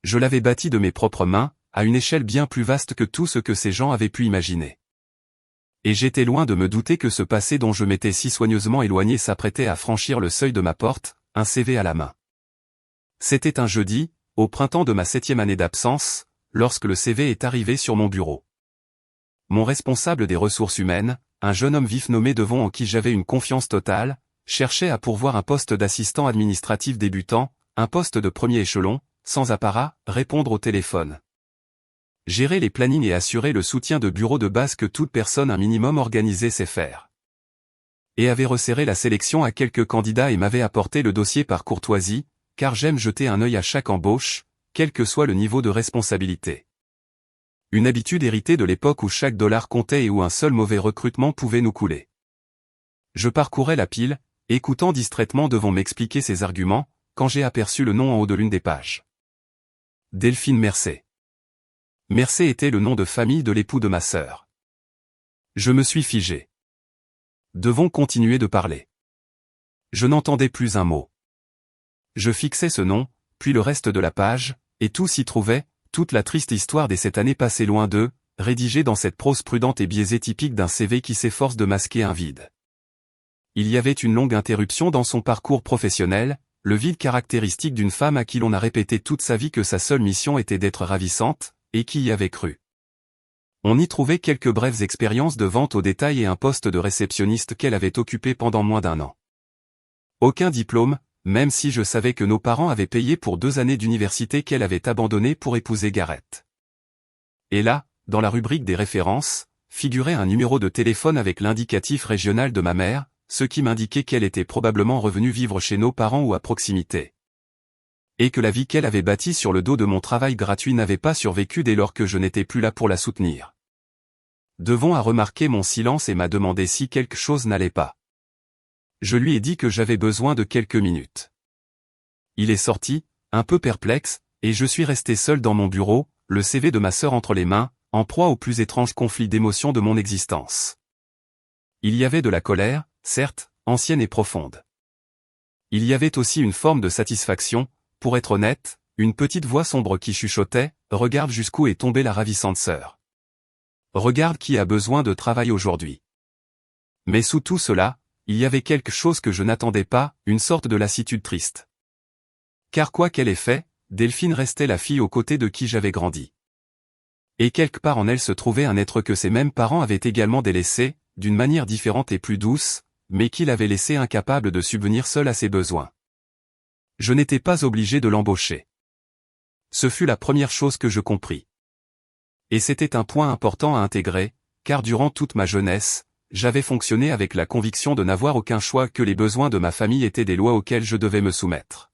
Je l'avais bâtie de mes propres mains, à une échelle bien plus vaste que tout ce que ces gens avaient pu imaginer. Et j'étais loin de me douter que ce passé dont je m'étais si soigneusement éloigné s'apprêtait à franchir le seuil de ma porte, un CV à la main. C'était un jeudi, au printemps de ma 7e année d'absence, lorsque le CV est arrivé sur mon bureau. Mon responsable des ressources humaines, un jeune homme vif nommé Devon en qui j'avais une confiance totale, cherchait à pourvoir un poste d'assistant administratif débutant, un poste de premier échelon, sans apparat, répondre au téléphone. Gérer les plannings et assurer le soutien de bureau de base que toute personne un minimum organisée sait faire. Et avait resserré la sélection à quelques candidats et m'avait apporté le dossier par courtoisie, car j'aime jeter un œil à chaque embauche, quel que soit le niveau de responsabilité. Une habitude héritée de l'époque où chaque dollar comptait et où un seul mauvais recrutement pouvait nous couler. Je parcourais la pile, écoutant distraitement Devon m'expliquer ses arguments, quand j'ai aperçu le nom en haut de l'une des pages. Delphine Mercé. Mercé était le nom de famille de l'époux de ma sœur. Je me suis figé. Devon continuait de parler. Je n'entendais plus un mot. Je fixais ce nom, puis le reste de la page, et tout s'y trouvait, toute la triste histoire des 7 années passées loin d'eux, rédigée dans cette prose prudente et biaisée typique d'un CV qui s'efforce de masquer un vide. Il y avait une longue interruption dans son parcours professionnel, le vide caractéristique d'une femme à qui l'on a répété toute sa vie que sa seule mission était d'être ravissante, et qui y avait cru. On y trouvait quelques brèves expériences de vente au détail et un poste de réceptionniste qu'elle avait occupé pendant moins d'1 an. Aucun diplôme, même si je savais que nos parents avaient payé pour 2 années d'université qu'elle avait abandonnées pour épouser Gareth. Et là, dans la rubrique des références, figurait un numéro de téléphone avec l'indicatif régional de ma mère, ce qui m'indiquait qu'elle était probablement revenue vivre chez nos parents ou à proximité. Et que la vie qu'elle avait bâtie sur le dos de mon travail gratuit n'avait pas survécu dès lors que je n'étais plus là pour la soutenir. Devon a remarqué mon silence et m'a demandé si quelque chose n'allait pas. Je lui ai dit que j'avais besoin de quelques minutes. Il est sorti, un peu perplexe, et je suis resté seul dans mon bureau, le CV de ma sœur entre les mains, en proie au plus étrange conflit d'émotions de mon existence. Il y avait de la colère, certes, ancienne et profonde. Il y avait aussi une forme de satisfaction, pour être honnête, une petite voix sombre qui chuchotait, « Regarde jusqu'où est tombée la ravissante sœur. Regarde qui a besoin de travail aujourd'hui. » Mais sous tout cela, il y avait quelque chose que je n'attendais pas, une sorte de lassitude triste. Car quoi qu'elle ait fait, Delphine restait la fille aux côtés de qui j'avais grandi. Et quelque part en elle se trouvait un être que ses mêmes parents avaient également délaissé, d'une manière différente et plus douce, mais qui l'avait laissé incapable de subvenir seul à ses besoins. Je n'étais pas obligé de l'embaucher. Ce fut la première chose que je compris. Et c'était un point important à intégrer, car durant toute ma jeunesse, j'avais fonctionné avec la conviction de n'avoir aucun choix, que les besoins de ma famille étaient des lois auxquelles je devais me soumettre.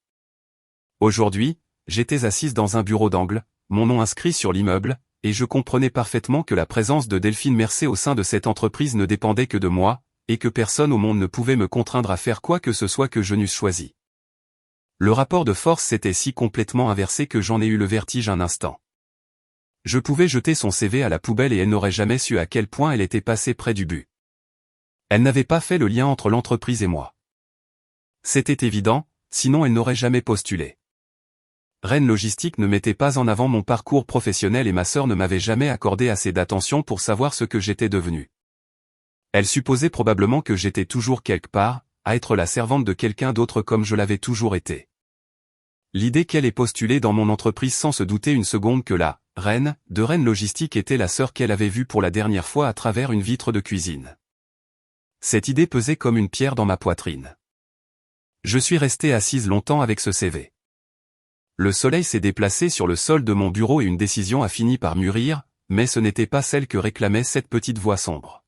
Aujourd'hui, j'étais assise dans un bureau d'angle, mon nom inscrit sur l'immeuble, et je comprenais parfaitement que la présence de Delphine Mercé au sein de cette entreprise ne dépendait que de moi, et que personne au monde ne pouvait me contraindre à faire quoi que ce soit que je n'eusse choisi. Le rapport de force s'était si complètement inversé que j'en ai eu le vertige un instant. Je pouvais jeter son CV à la poubelle et elle n'aurait jamais su à quel point elle était passée près du but. Elle n'avait pas fait le lien entre l'entreprise et moi. C'était évident, sinon elle n'aurait jamais postulé. Rennes Logistique ne mettait pas en avant mon parcours professionnel et ma sœur ne m'avait jamais accordé assez d'attention pour savoir ce que j'étais devenu. Elle supposait probablement que j'étais toujours quelque part, à être la servante de quelqu'un d'autre comme je l'avais toujours été. L'idée qu'elle ait postulé dans mon entreprise sans se douter une seconde que la reine de Rennes Logistique était la sœur qu'elle avait vue pour la dernière fois à travers une vitre de cuisine. Cette idée pesait comme une pierre dans ma poitrine. Je suis resté assise longtemps avec ce CV. Le soleil s'est déplacé sur le sol de mon bureau et une décision a fini par mûrir, mais ce n'était pas celle que réclamait cette petite voix sombre.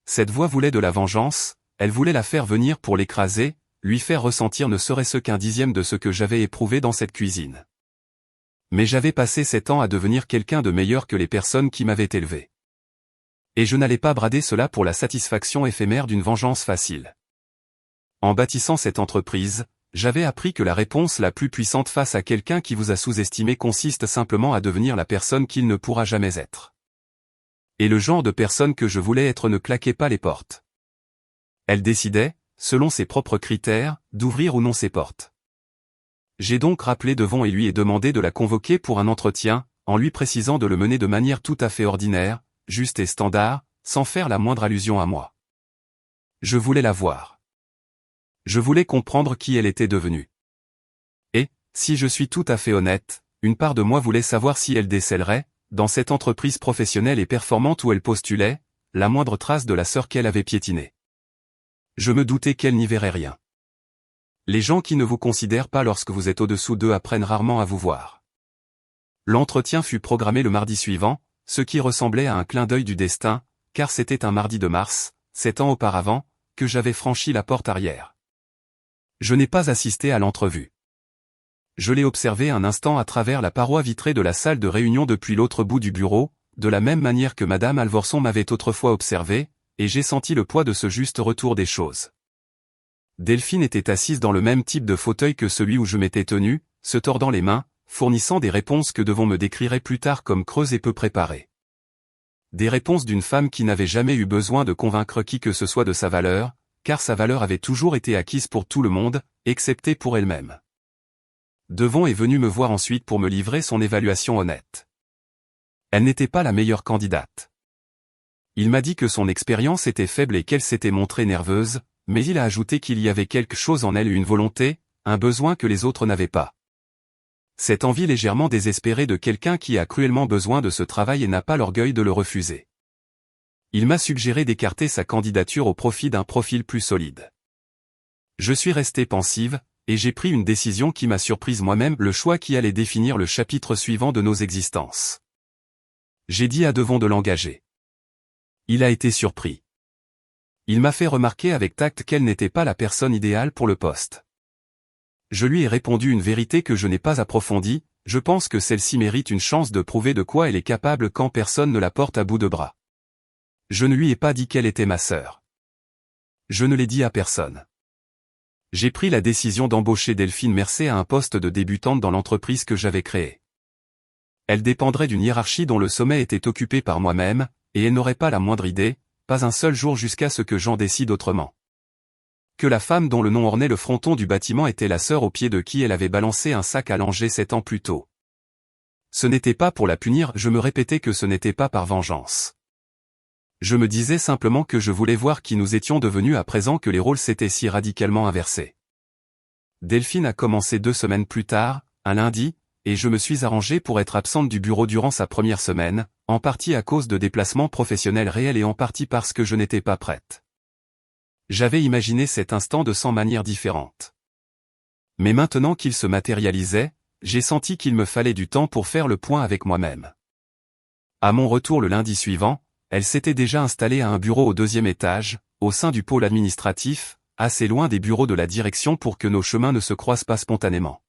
Cette voix voulait de la vengeance, elle voulait la faire venir pour l'écraser, lui faire ressentir ne serait-ce qu'un dixième de ce que j'avais éprouvé dans cette cuisine. Mais j'avais passé 7 ans à devenir quelqu'un de meilleur que les personnes qui m'avaient élevé. Et je n'allais pas brader cela pour la satisfaction éphémère d'une vengeance facile. En bâtissant cette entreprise, j'avais appris que la réponse la plus puissante face à quelqu'un qui vous a sous-estimé consiste simplement à devenir la personne qu'il ne pourra jamais être. Et le genre de personne que je voulais être ne claquait pas les portes. Elle décidait, selon ses propres critères, d'ouvrir ou non ses portes. J'ai donc rappelé Devon et lui ai demandé de la convoquer pour un entretien, en lui précisant de le mener de manière tout à fait ordinaire, juste et standard, sans faire la moindre allusion à moi. Je voulais la voir. Je voulais comprendre qui elle était devenue. Et, si je suis tout à fait honnête, une part de moi voulait savoir si elle décèlerait, dans cette entreprise professionnelle et performante où elle postulait, la moindre trace de la sœur qu'elle avait piétinée. Je me doutais qu'elle n'y verrait rien. Les gens qui ne vous considèrent pas lorsque vous êtes au-dessous d'eux apprennent rarement à vous voir. L'entretien fut programmé le mardi suivant, ce qui ressemblait à un clin d'œil du destin, car c'était un mardi de mars, 7 ans auparavant, que j'avais franchi la porte arrière. Je n'ai pas assisté à l'entrevue. Je l'ai observé un instant à travers la paroi vitrée de la salle de réunion depuis l'autre bout du bureau, de la même manière que Madame Alvorson m'avait autrefois observé, et j'ai senti le poids de ce juste retour des choses. Delphine était assise dans le même type de fauteuil que celui où je m'étais tenu, se tordant les mains, fournissant des réponses que Devon me décrirait plus tard comme creuses et peu préparées. Des réponses d'une femme qui n'avait jamais eu besoin de convaincre qui que ce soit de sa valeur, car sa valeur avait toujours été acquise pour tout le monde, excepté pour elle-même. Devon est venu me voir ensuite pour me livrer son évaluation honnête. Elle n'était pas la meilleure candidate. Il m'a dit que son expérience était faible et qu'elle s'était montrée nerveuse, mais il a ajouté qu'il y avait quelque chose en elle, une volonté, un besoin que les autres n'avaient pas. Cette envie légèrement désespérée de quelqu'un qui a cruellement besoin de ce travail et n'a pas l'orgueil de le refuser. Il m'a suggéré d'écarter sa candidature au profit d'un profil plus solide. Je suis resté pensive, et j'ai pris une décision qui m'a surprise moi-même, le choix qui allait définir le chapitre suivant de nos existences. J'ai dit à Devon de l'engager. Il a été surpris. Il m'a fait remarquer avec tact qu'elle n'était pas la personne idéale pour le poste. Je lui ai répondu une vérité que je n'ai pas approfondie, je pense que celle-ci mérite une chance de prouver de quoi elle est capable quand personne ne la porte à bout de bras. Je ne lui ai pas dit qu'elle était ma sœur. Je ne l'ai dit à personne. J'ai pris la décision d'embaucher Delphine Mercé à un poste de débutante dans l'entreprise que j'avais créée. Elle dépendrait d'une hiérarchie dont le sommet était occupé par moi-même, et elle n'aurait pas la moindre idée, pas un seul jour jusqu'à ce que j'en décide autrement. Que la femme dont le nom ornait le fronton du bâtiment était la sœur au pied de qui elle avait balancé un sac à langer 7 ans plus tôt. Ce n'était pas pour la punir, je me répétais que ce n'était pas par vengeance. Je me disais simplement que je voulais voir qui nous étions devenus à présent que les rôles s'étaient si radicalement inversés. Delphine a commencé 2 semaines plus tard, un lundi, et je me suis arrangé pour être absente du bureau durant sa première semaine, en partie à cause de déplacements professionnels réels et en partie parce que je n'étais pas prête. J'avais imaginé cet instant de 100 manières différentes. Mais maintenant qu'il se matérialisait, j'ai senti qu'il me fallait du temps pour faire le point avec moi-même. À mon retour le lundi suivant, elle s'était déjà installée à un bureau au 2e étage, au sein du pôle administratif, assez loin des bureaux de la direction pour que nos chemins ne se croisent pas spontanément.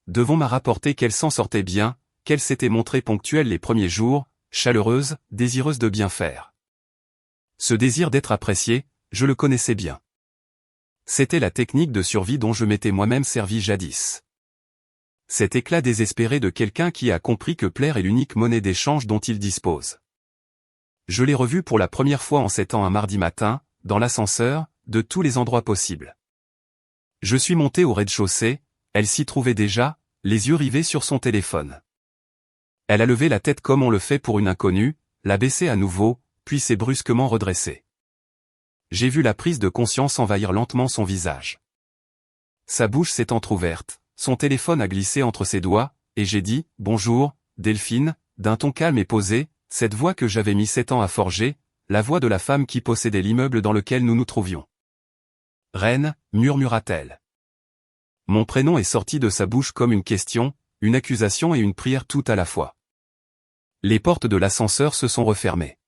Devons m'a rapporté qu'elle s'en sortait bien, qu'elle s'était montrée ponctuelle les premiers jours, chaleureuse, désireuse de bien faire. Ce désir d'être appréciée, je le connaissais bien. C'était la technique de survie dont je m'étais moi-même servi jadis. Cet éclat désespéré de quelqu'un qui a compris que plaire est l'unique monnaie d'échange dont il dispose. Je l'ai revu pour la première fois en 7 ans un mardi matin, dans l'ascenseur, de tous les endroits possibles. Je suis monté au rez-de-chaussée, elle s'y trouvait déjà, les yeux rivés sur son téléphone. Elle a levé la tête comme on le fait pour une inconnue, l'a baissée à nouveau, puis s'est brusquement redressée. J'ai vu la prise de conscience envahir lentement son visage. Sa bouche s'est entr'ouverte, son téléphone a glissé entre ses doigts, et j'ai dit « Bonjour, Delphine », d'un ton calme et posé, cette voix que j'avais mis 7 ans à forger, la voix de la femme qui possédait l'immeuble dans lequel nous nous trouvions. « Reine », murmura-t-elle. Mon prénom est sorti de sa bouche comme une question, une accusation et une prière tout à la fois. Les portes de l'ascenseur se sont refermées.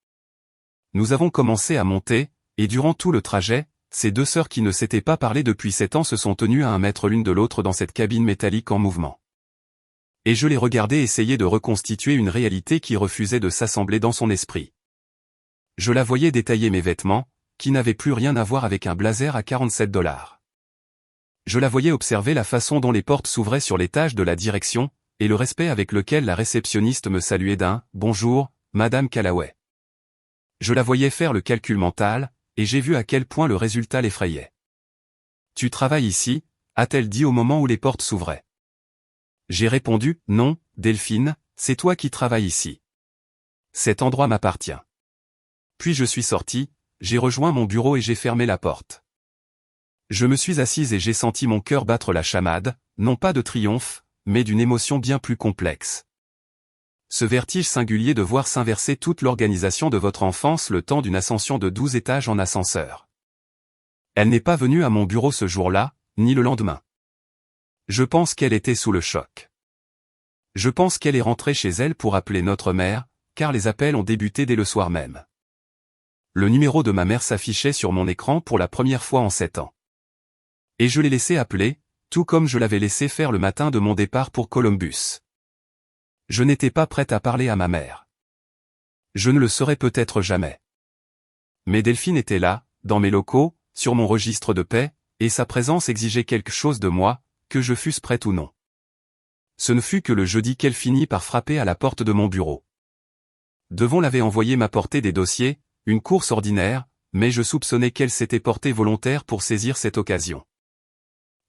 Nous avons commencé à monter, et durant tout le trajet, ces 2 sœurs qui ne s'étaient pas parlé depuis 7 ans se sont tenues à 1 mètre l'une de l'autre dans cette cabine métallique en mouvement. Et je les regardais essayer de reconstituer une réalité qui refusait de s'assembler dans son esprit. Je la voyais détailler mes vêtements, qui n'avaient plus rien à voir avec un blazer à 47 $. Je la voyais observer la façon dont les portes s'ouvraient sur l'étage de la direction, et le respect avec lequel la réceptionniste me saluait d'un « Bonjour, Madame Callaway ». Je la voyais faire le calcul mental, et j'ai vu à quel point le résultat l'effrayait. « Tu travailles ici ?» a-t-elle dit au moment où les portes s'ouvraient. J'ai répondu « Non, Delphine, c'est toi qui travailles ici. Cet endroit m'appartient. » Puis je suis sorti, j'ai rejoint mon bureau et j'ai fermé la porte. Je me suis assise et j'ai senti mon cœur battre la chamade, non pas de triomphe, mais d'une émotion bien plus complexe. Ce vertige singulier de voir s'inverser toute l'organisation de votre enfance le temps d'une ascension de 12 étages en ascenseur. Elle n'est pas venue à mon bureau ce jour-là, ni le lendemain. Je pense qu'elle était sous le choc. Je pense qu'elle est rentrée chez elle pour appeler notre mère, car les appels ont débuté dès le soir même. Le numéro de ma mère s'affichait sur mon écran pour la première fois en 7 ans. Et je l'ai laissé appeler, tout comme je l'avais laissé faire le matin de mon départ pour Columbus. Je n'étais pas prête à parler à ma mère. Je ne le serais peut-être jamais. Mais Delphine était là, dans mes locaux, sur mon registre de paix, et sa présence exigeait quelque chose de moi, que je fusse prête ou non. Ce ne fut que le jeudi qu'elle finit par frapper à la porte de mon bureau. Devon l'avait envoyé m'apporter des dossiers, une course ordinaire, mais je soupçonnais qu'elle s'était portée volontaire pour saisir cette occasion.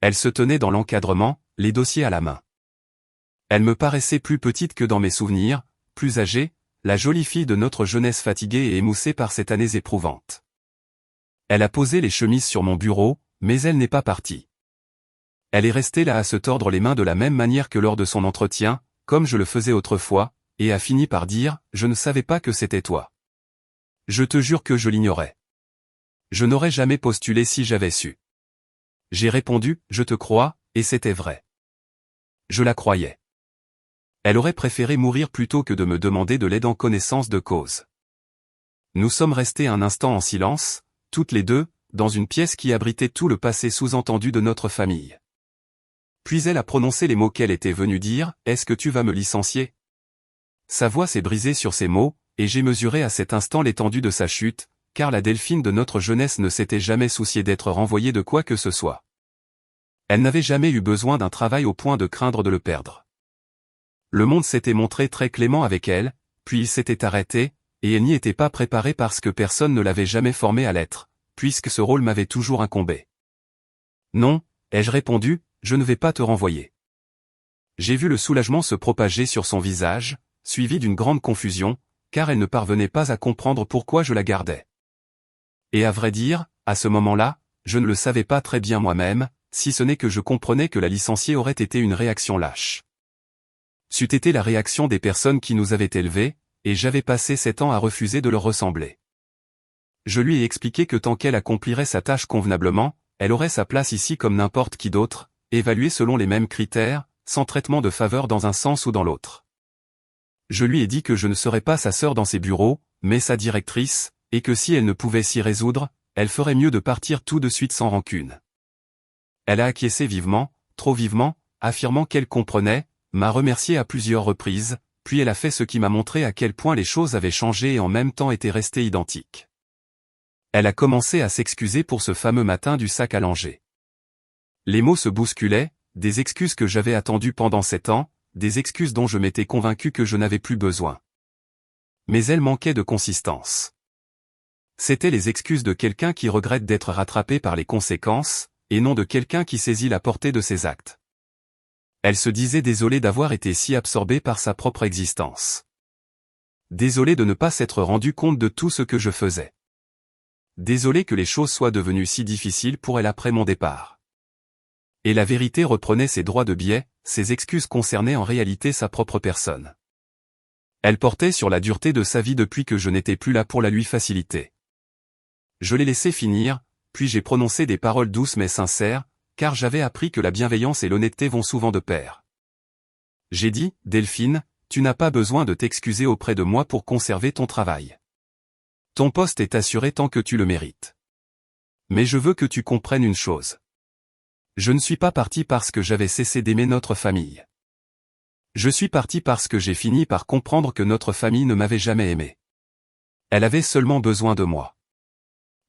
Elle se tenait dans l'encadrement, les dossiers à la main. Elle me paraissait plus petite que dans mes souvenirs, plus âgée, la jolie fille de notre jeunesse fatiguée et émoussée par cette année éprouvante. Elle a posé les chemises sur mon bureau, mais elle n'est pas partie. Elle est restée là à se tordre les mains de la même manière que lors de son entretien, comme je le faisais autrefois, et a fini par dire « Je ne savais pas que c'était toi. Je te jure que je l'ignorais. Je n'aurais jamais postulé si j'avais su. » J'ai répondu « Je te crois », et c'était vrai. Je la croyais. Elle aurait préféré mourir plutôt que de me demander de l'aide en connaissance de cause. Nous sommes restés un instant en silence, toutes les deux, dans une pièce qui abritait tout le passé sous-entendu de notre famille. Puis elle a prononcé les mots qu'elle était venue dire, « Est-ce que tu vas me licencier ?» Sa voix s'est brisée sur ces mots, et j'ai mesuré à cet instant l'étendue de sa chute, car la Delphine de notre jeunesse ne s'était jamais souciée d'être renvoyée de quoi que ce soit. Elle n'avait jamais eu besoin d'un travail au point de craindre de le perdre. Le monde s'était montré très clément avec elle, puis il s'était arrêté, et elle n'y était pas préparée parce que personne ne l'avait jamais formée à l'être, puisque ce rôle m'avait toujours incombé. Non, ai-je répondu, je ne vais pas te renvoyer. J'ai vu le soulagement se propager sur son visage, suivi d'une grande confusion, car elle ne parvenait pas à comprendre pourquoi je la gardais. Et à vrai dire, à ce moment-là, je ne le savais pas très bien moi-même, si ce n'est que je comprenais que la licencier aurait été une réaction lâche. C'eût été la réaction des personnes qui nous avaient élevés, et j'avais passé 7 ans à refuser de leur ressembler. Je lui ai expliqué que tant qu'elle accomplirait sa tâche convenablement, elle aurait sa place ici comme n'importe qui d'autre, évaluée selon les mêmes critères, sans traitement de faveur dans un sens ou dans l'autre. Je lui ai dit que je ne serais pas sa sœur dans ses bureaux, mais sa directrice, et que si elle ne pouvait s'y résoudre, elle ferait mieux de partir tout de suite sans rancune. Elle a acquiescé vivement, trop vivement, affirmant qu'elle comprenait, m'a remercié à plusieurs reprises, puis elle a fait ce qui m'a montré à quel point les choses avaient changé et en même temps étaient restées identiques. Elle a commencé à s'excuser pour ce fameux matin du sac à langer. Les mots se bousculaient, des excuses que j'avais attendues pendant 7 ans, des excuses dont je m'étais convaincu que je n'avais plus besoin. Mais elles manquaient de consistance. C'étaient les excuses de quelqu'un qui regrette d'être rattrapé par les conséquences, et non de quelqu'un qui saisit la portée de ses actes. Elle se disait désolée d'avoir été si absorbée par sa propre existence. Désolée de ne pas s'être rendue compte de tout ce que je faisais. Désolée que les choses soient devenues si difficiles pour elle après mon départ. Et la vérité reprenait ses droits de biais, ses excuses concernaient en réalité sa propre personne. Elle portait sur la dureté de sa vie depuis que je n'étais plus là pour la lui faciliter. Je l'ai laissé finir, puis j'ai prononcé des paroles douces mais sincères, car j'avais appris que la bienveillance et l'honnêteté vont souvent de pair. J'ai dit, Delphine, tu n'as pas besoin de t'excuser auprès de moi pour conserver ton travail. Ton poste est assuré tant que tu le mérites. Mais je veux que tu comprennes une chose. Je ne suis pas parti parce que j'avais cessé d'aimer notre famille. Je suis parti parce que j'ai fini par comprendre que notre famille ne m'avait jamais aimé. Elle avait seulement besoin de moi.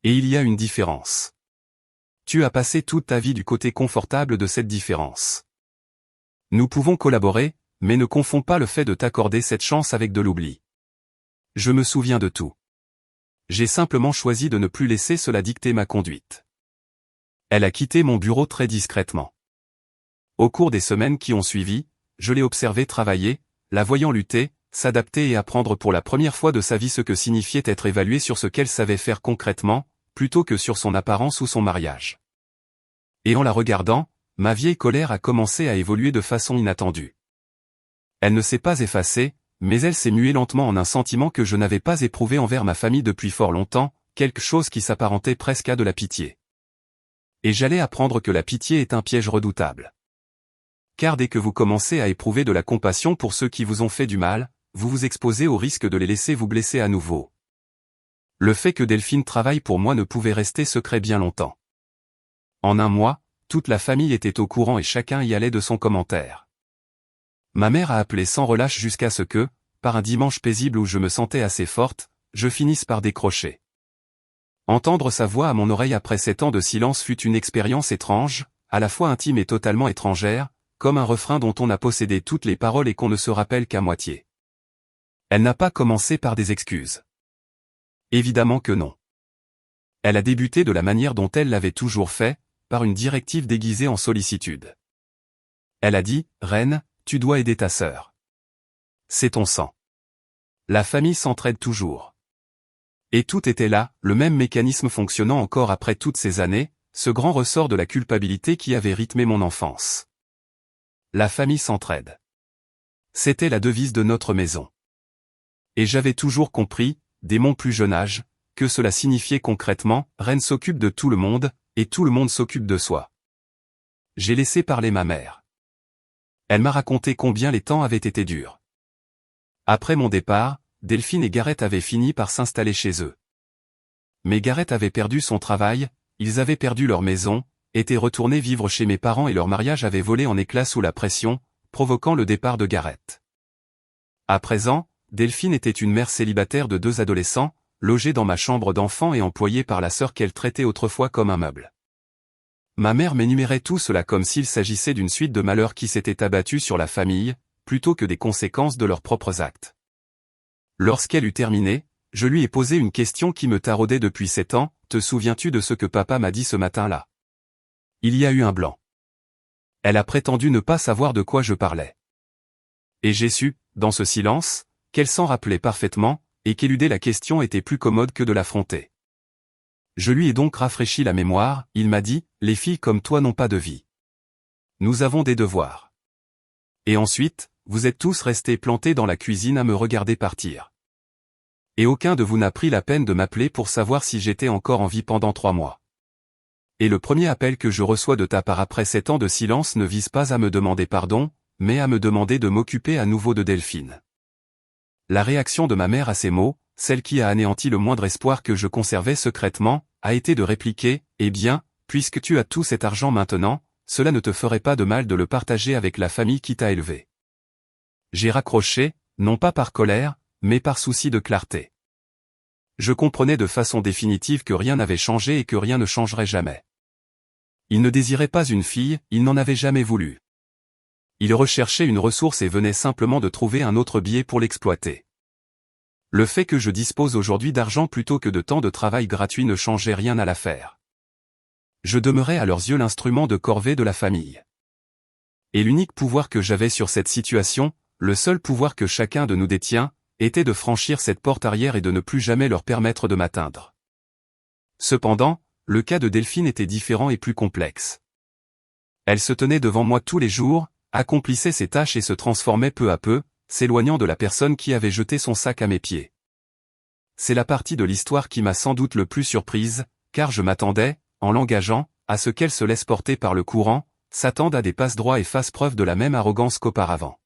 Et il y a une différence. Tu as passé toute ta vie du côté confortable de cette différence. Nous pouvons collaborer, mais ne confonds pas le fait de t'accorder cette chance avec de l'oubli. Je me souviens de tout. J'ai simplement choisi de ne plus laisser cela dicter ma conduite. Elle a quitté mon bureau très discrètement. Au cours des semaines qui ont suivi, je l'ai observée travailler, la voyant lutter, s'adapter et apprendre pour la première fois de sa vie ce que signifiait être évaluée sur ce qu'elle savait faire concrètement, plutôt que sur son apparence ou son mariage. Et en la regardant, ma vieille colère a commencé à évoluer de façon inattendue. Elle ne s'est pas effacée, mais elle s'est muée lentement en un sentiment que je n'avais pas éprouvé envers ma famille depuis fort longtemps, quelque chose qui s'apparentait presque à de la pitié. Et j'allais apprendre que la pitié est un piège redoutable. Car dès que vous commencez à éprouver de la compassion pour ceux qui vous ont fait du mal, vous vous exposez au risque de les laisser vous blesser à nouveau. Le fait que Delphine travaille pour moi ne pouvait rester secret bien longtemps. En un mois, toute la famille était au courant et chacun y allait de son commentaire. Ma mère a appelé sans relâche jusqu'à ce que, par un dimanche paisible où je me sentais assez forte, je finisse par décrocher. Entendre sa voix à mon oreille après 7 ans de silence fut une expérience étrange, à la fois intime et totalement étrangère, comme un refrain dont on a possédé toutes les paroles et qu'on ne se rappelle qu'à moitié. Elle n'a pas commencé par des excuses. Évidemment que non. Elle a débuté de la manière dont elle l'avait toujours fait, par une directive déguisée en sollicitude. Elle a dit, « Reine, tu dois aider ta sœur. C'est ton sang. » La famille s'entraide toujours. Et tout était là, le même mécanisme fonctionnant encore après toutes ces années, ce grand ressort de la culpabilité qui avait rythmé mon enfance. La famille s'entraide. C'était la devise de notre maison. Et j'avais toujours compris, dès mon plus jeune âge, que cela signifiait concrètement, Reine s'occupe de tout le monde, et tout le monde s'occupe de soi. J'ai laissé parler ma mère. Elle m'a raconté combien les temps avaient été durs. Après mon départ, Delphine et Gareth avaient fini par s'installer chez eux. Mais Gareth avait perdu son travail, ils avaient perdu leur maison, étaient retournés vivre chez mes parents et leur mariage avait volé en éclats sous la pression, provoquant le départ de Gareth. À présent, Delphine était une mère célibataire de 2 adolescents, logée dans ma chambre d'enfant et employée par la sœur qu'elle traitait autrefois comme un meuble. Ma mère m'énumérait tout cela comme s'il s'agissait d'une suite de malheurs qui s'étaient abattus sur la famille, plutôt que des conséquences de leurs propres actes. Lorsqu'elle eut terminé, je lui ai posé une question qui me taraudait depuis 7 ans, « Te souviens-tu de ce que papa m'a dit ce matin-là » Il y a eu un blanc. Elle a prétendu ne pas savoir de quoi je parlais. Et j'ai su, dans ce silence, qu'elle s'en rappelait parfaitement, et qu'éluder la question était plus commode que de l'affronter. Je lui ai donc rafraîchi la mémoire, il m'a dit, les filles comme toi n'ont pas de vie. Nous avons des devoirs. Et ensuite, vous êtes tous restés plantés dans la cuisine à me regarder partir. Et aucun de vous n'a pris la peine de m'appeler pour savoir si j'étais encore en vie pendant 3 mois. Et le premier appel que je reçois de ta part après 7 ans de silence ne vise pas à me demander pardon, mais à me demander de m'occuper à nouveau de Delphine. La réaction de ma mère à ces mots, celle qui a anéanti le moindre espoir que je conservais secrètement, a été de répliquer, « Eh bien, puisque tu as tout cet argent maintenant, cela ne te ferait pas de mal de le partager avec la famille qui t'a élevé. » J'ai raccroché, non pas par colère, mais par souci de clarté. Je comprenais de façon définitive que rien n'avait changé et que rien ne changerait jamais. Il ne désirait pas une fille, il n'en avait jamais voulu. Il recherchait une ressource et venait simplement de trouver un autre biais pour l'exploiter. Le fait que je dispose aujourd'hui d'argent plutôt que de temps de travail gratuit ne changeait rien à l'affaire. Je demeurais à leurs yeux l'instrument de corvée de la famille. Et l'unique pouvoir que j'avais sur cette situation, le seul pouvoir que chacun de nous détient, était de franchir cette porte arrière et de ne plus jamais leur permettre de m'atteindre. Cependant, le cas de Delphine était différent et plus complexe. Elle se tenait devant moi tous les jours, accomplissait ses tâches et se transformait peu à peu, s'éloignant de la personne qui avait jeté son sac à mes pieds. C'est la partie de l'histoire qui m'a sans doute le plus surprise, car je m'attendais, en l'engageant, à ce qu'elle se laisse porter par le courant, s'attende à des passe-droits et fasse preuve de la même arrogance qu'auparavant.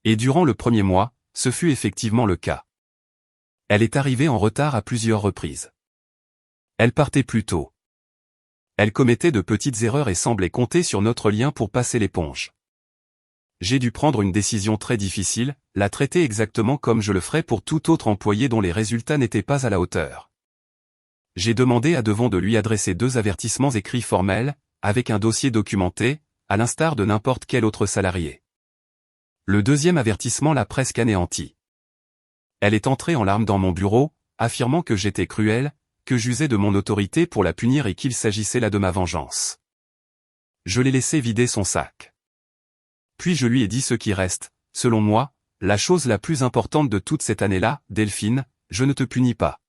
Et durant le premier mois, ce fut effectivement le cas. Elle est arrivée en retard à plusieurs reprises. Elle partait plus tôt. Elle commettait de petites erreurs et semblait compter sur notre lien pour passer l'éponge. J'ai dû prendre une décision très difficile, la traiter exactement comme je le ferais pour tout autre employé dont les résultats n'étaient pas à la hauteur. J'ai demandé à Devon de lui adresser 2 avertissements écrits formels, avec un dossier documenté, à l'instar de n'importe quel autre salarié. Le deuxième avertissement l'a presque anéanti. Elle est entrée en larmes dans mon bureau, affirmant que j'étais cruel, que j'usais de mon autorité pour la punir et qu'il s'agissait là de ma vengeance. Je l'ai laissé vider son sac. Puis je lui ai dit ce qui reste, selon moi, la chose la plus importante de toute cette année-là, Delphine, je ne te punis pas.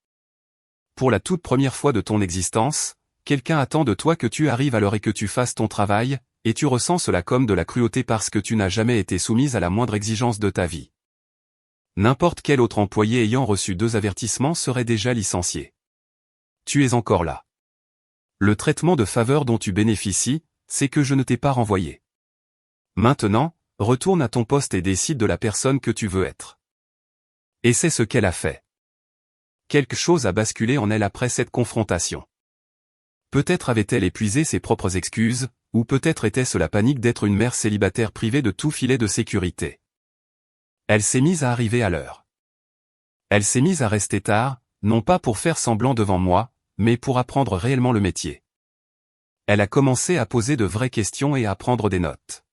Pour la toute première fois de ton existence, quelqu'un attend de toi que tu arrives à l'heure et que tu fasses ton travail, et tu ressens cela comme de la cruauté parce que tu n'as jamais été soumise à la moindre exigence de ta vie. N'importe quel autre employé ayant reçu 2 avertissements serait déjà licencié. Tu es encore là. Le traitement de faveur dont tu bénéficies, c'est que je ne t'ai pas renvoyé. Maintenant, retourne à ton poste et décide de la personne que tu veux être. Et c'est ce qu'elle a fait. Quelque chose a basculé en elle après cette confrontation. Peut-être avait-elle épuisé ses propres excuses, ou peut-être était-ce la panique d'être une mère célibataire privée de tout filet de sécurité. Elle s'est mise à arriver à l'heure. Elle s'est mise à rester tard, non pas pour faire semblant devant moi, mais pour apprendre réellement le métier. Elle a commencé à poser de vraies questions et à prendre des notes.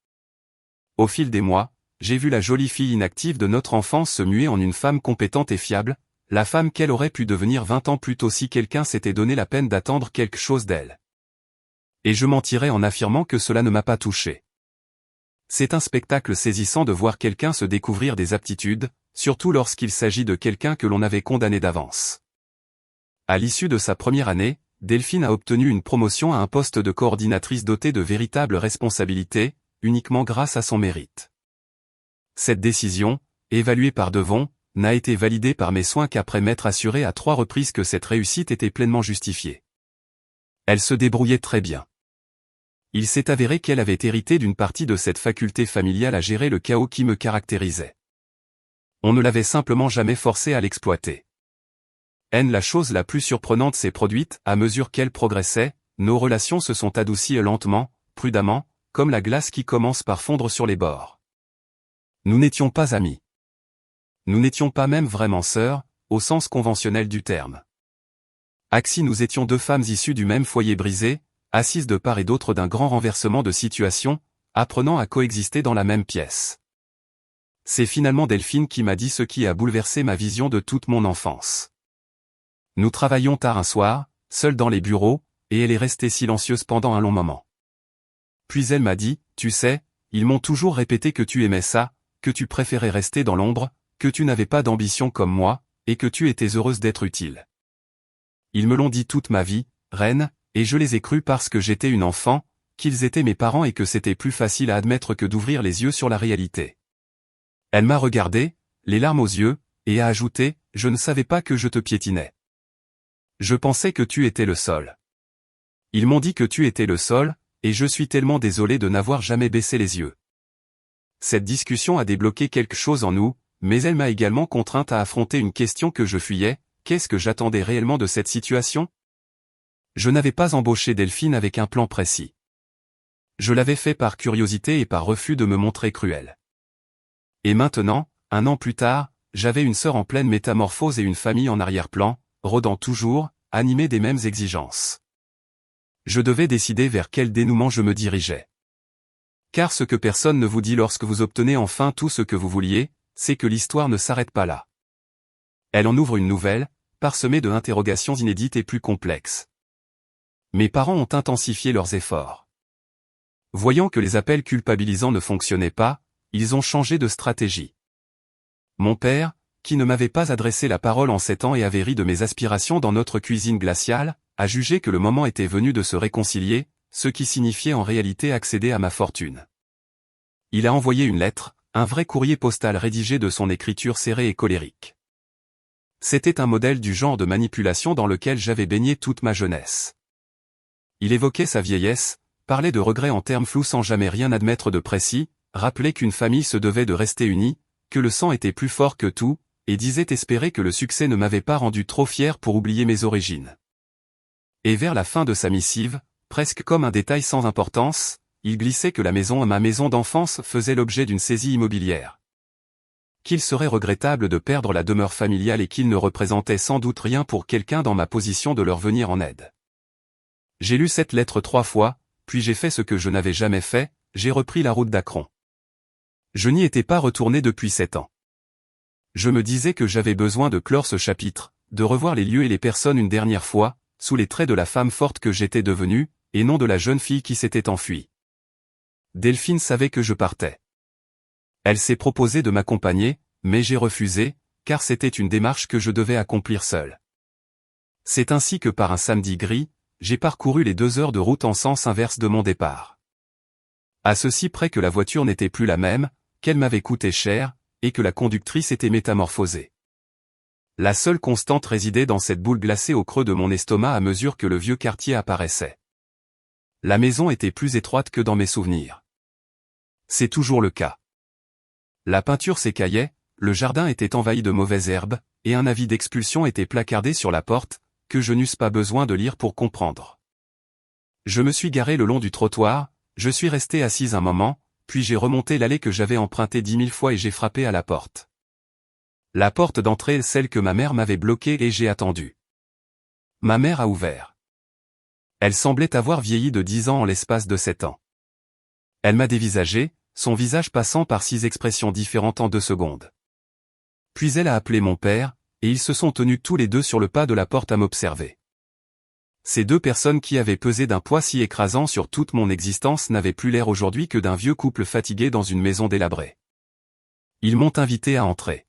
Au fil des mois, j'ai vu la jolie fille inactive de notre enfance se muer en une femme compétente et fiable, la femme qu'elle aurait pu devenir 20 ans plus tôt si quelqu'un s'était donné la peine d'attendre quelque chose d'elle. Et je mentirais en affirmant que cela ne m'a pas touché. C'est un spectacle saisissant de voir quelqu'un se découvrir des aptitudes, surtout lorsqu'il s'agit de quelqu'un que l'on avait condamné d'avance. À l'issue de sa première année, Delphine a obtenu une promotion à un poste de coordinatrice dotée de véritables responsabilités, uniquement grâce à son mérite. Cette décision, évaluée par Devon, n'a été validée par mes soins qu'après m'être assuré à 3 reprises que cette réussite était pleinement justifiée. Elle se débrouillait très bien. Il s'est avéré qu'elle avait hérité d'une partie de cette faculté familiale à gérer le chaos qui me caractérisait. On ne l'avait simplement jamais forcée à l'exploiter. La chose la plus surprenante s'est produite, à mesure qu'elle progressait, nos relations se sont adoucies lentement, prudemment, comme la glace qui commence par fondre sur les bords. Nous n'étions pas amis. Nous n'étions pas même vraiment sœurs, au sens conventionnel du terme. Axi, nous étions 2 femmes issues du même foyer brisé, assises de part et d'autre d'un grand renversement de situation, apprenant à coexister dans la même pièce. C'est finalement Delphine qui m'a dit ce qui a bouleversé ma vision de toute mon enfance. Nous travaillions tard un soir, seuls dans les bureaux, et elle est restée silencieuse pendant un long moment. Puis elle m'a dit, tu sais, ils m'ont toujours répété que tu aimais ça, que tu préférais rester dans l'ombre, que tu n'avais pas d'ambition comme moi, et que tu étais heureuse d'être utile. Ils me l'ont dit toute ma vie, reine, et je les ai crus parce que j'étais une enfant, qu'ils étaient mes parents et que c'était plus facile à admettre que d'ouvrir les yeux sur la réalité. Elle m'a regardé, les larmes aux yeux, et a ajouté, je ne savais pas que je te piétinais. Je pensais que tu étais le sol. Ils m'ont dit que tu étais le sol, et je suis tellement désolé de n'avoir jamais baissé les yeux. Cette discussion a débloqué quelque chose en nous, mais elle m'a également contrainte à affronter une question que je fuyais, qu'est-ce que j'attendais réellement de cette situation? Je n'avais pas embauché Delphine avec un plan précis. Je l'avais fait par curiosité et par refus de me montrer cruel. Et maintenant, 1 an plus tard, j'avais une sœur en pleine métamorphose et une famille en arrière-plan, rôdant toujours, animée des mêmes exigences. Je devais décider vers quel dénouement je me dirigeais. Car ce que personne ne vous dit lorsque vous obtenez enfin tout ce que vous vouliez, c'est que l'histoire ne s'arrête pas là. Elle en ouvre une nouvelle, parsemée de interrogations inédites et plus complexes. Mes parents ont intensifié leurs efforts. Voyant que les appels culpabilisants ne fonctionnaient pas, ils ont changé de stratégie. Mon père, qui ne m'avait pas adressé la parole en 7 ans et avait ri de mes aspirations dans notre cuisine glaciale, a jugé que le moment était venu de se réconcilier, ce qui signifiait en réalité accéder à ma fortune. Il a envoyé une lettre, un vrai courrier postal rédigé de son écriture serrée et colérique. C'était un modèle du genre de manipulation dans lequel j'avais baigné toute ma jeunesse. Il évoquait sa vieillesse, parlait de regrets en termes flous sans jamais rien admettre de précis, rappelait qu'une famille se devait de rester unie, que le sang était plus fort que tout, et disait espérer que le succès ne m'avait pas rendu trop fier pour oublier mes origines. Et vers la fin de sa missive, presque comme un détail sans importance, il glissait que ma maison d'enfance faisait l'objet d'une saisie immobilière. Qu'il serait regrettable de perdre la demeure familiale et qu'il ne représentait sans doute rien pour quelqu'un dans ma position de leur venir en aide. J'ai lu cette lettre 3 fois, puis j'ai fait ce que je n'avais jamais fait, j'ai repris la route d'Akron. Je n'y étais pas retourné depuis 7 ans. Je me disais que j'avais besoin de clore ce chapitre, de revoir les lieux et les personnes une dernière fois, sous les traits de la femme forte que j'étais devenue, et non de la jeune fille qui s'était enfuie. Delphine savait que je partais. Elle s'est proposée de m'accompagner, mais j'ai refusé, car c'était une démarche que je devais accomplir seule. C'est ainsi que par un samedi gris, j'ai parcouru les 2 heures de route en sens inverse de mon départ. À ceci près que la voiture n'était plus la même, qu'elle m'avait coûté cher, et que la conductrice était métamorphosée. La seule constante résidait dans cette boule glacée au creux de mon estomac à mesure que le vieux quartier apparaissait. La maison était plus étroite que dans mes souvenirs. C'est toujours le cas. La peinture s'écaillait, le jardin était envahi de mauvaises herbes, et un avis d'expulsion était placardé sur la porte, que je n'eusse pas besoin de lire pour comprendre. Je me suis garé le long du trottoir, je suis resté assise un moment, puis j'ai remonté l'allée que j'avais empruntée 10 000 fois et j'ai frappé à la porte. La porte d'entrée est celle que ma mère m'avait bloquée et j'ai attendu. Ma mère a ouvert. Elle semblait avoir vieilli de 10 ans en l'espace de 7 ans. Elle m'a dévisagé, son visage passant par 6 expressions différentes en 2 secondes. Puis elle a appelé mon père, et ils se sont tenus tous les deux sur le pas de la porte à m'observer. Ces 2 personnes qui avaient pesé d'un poids si écrasant sur toute mon existence n'avaient plus l'air aujourd'hui que d'un vieux couple fatigué dans une maison délabrée. Ils m'ont invité à entrer.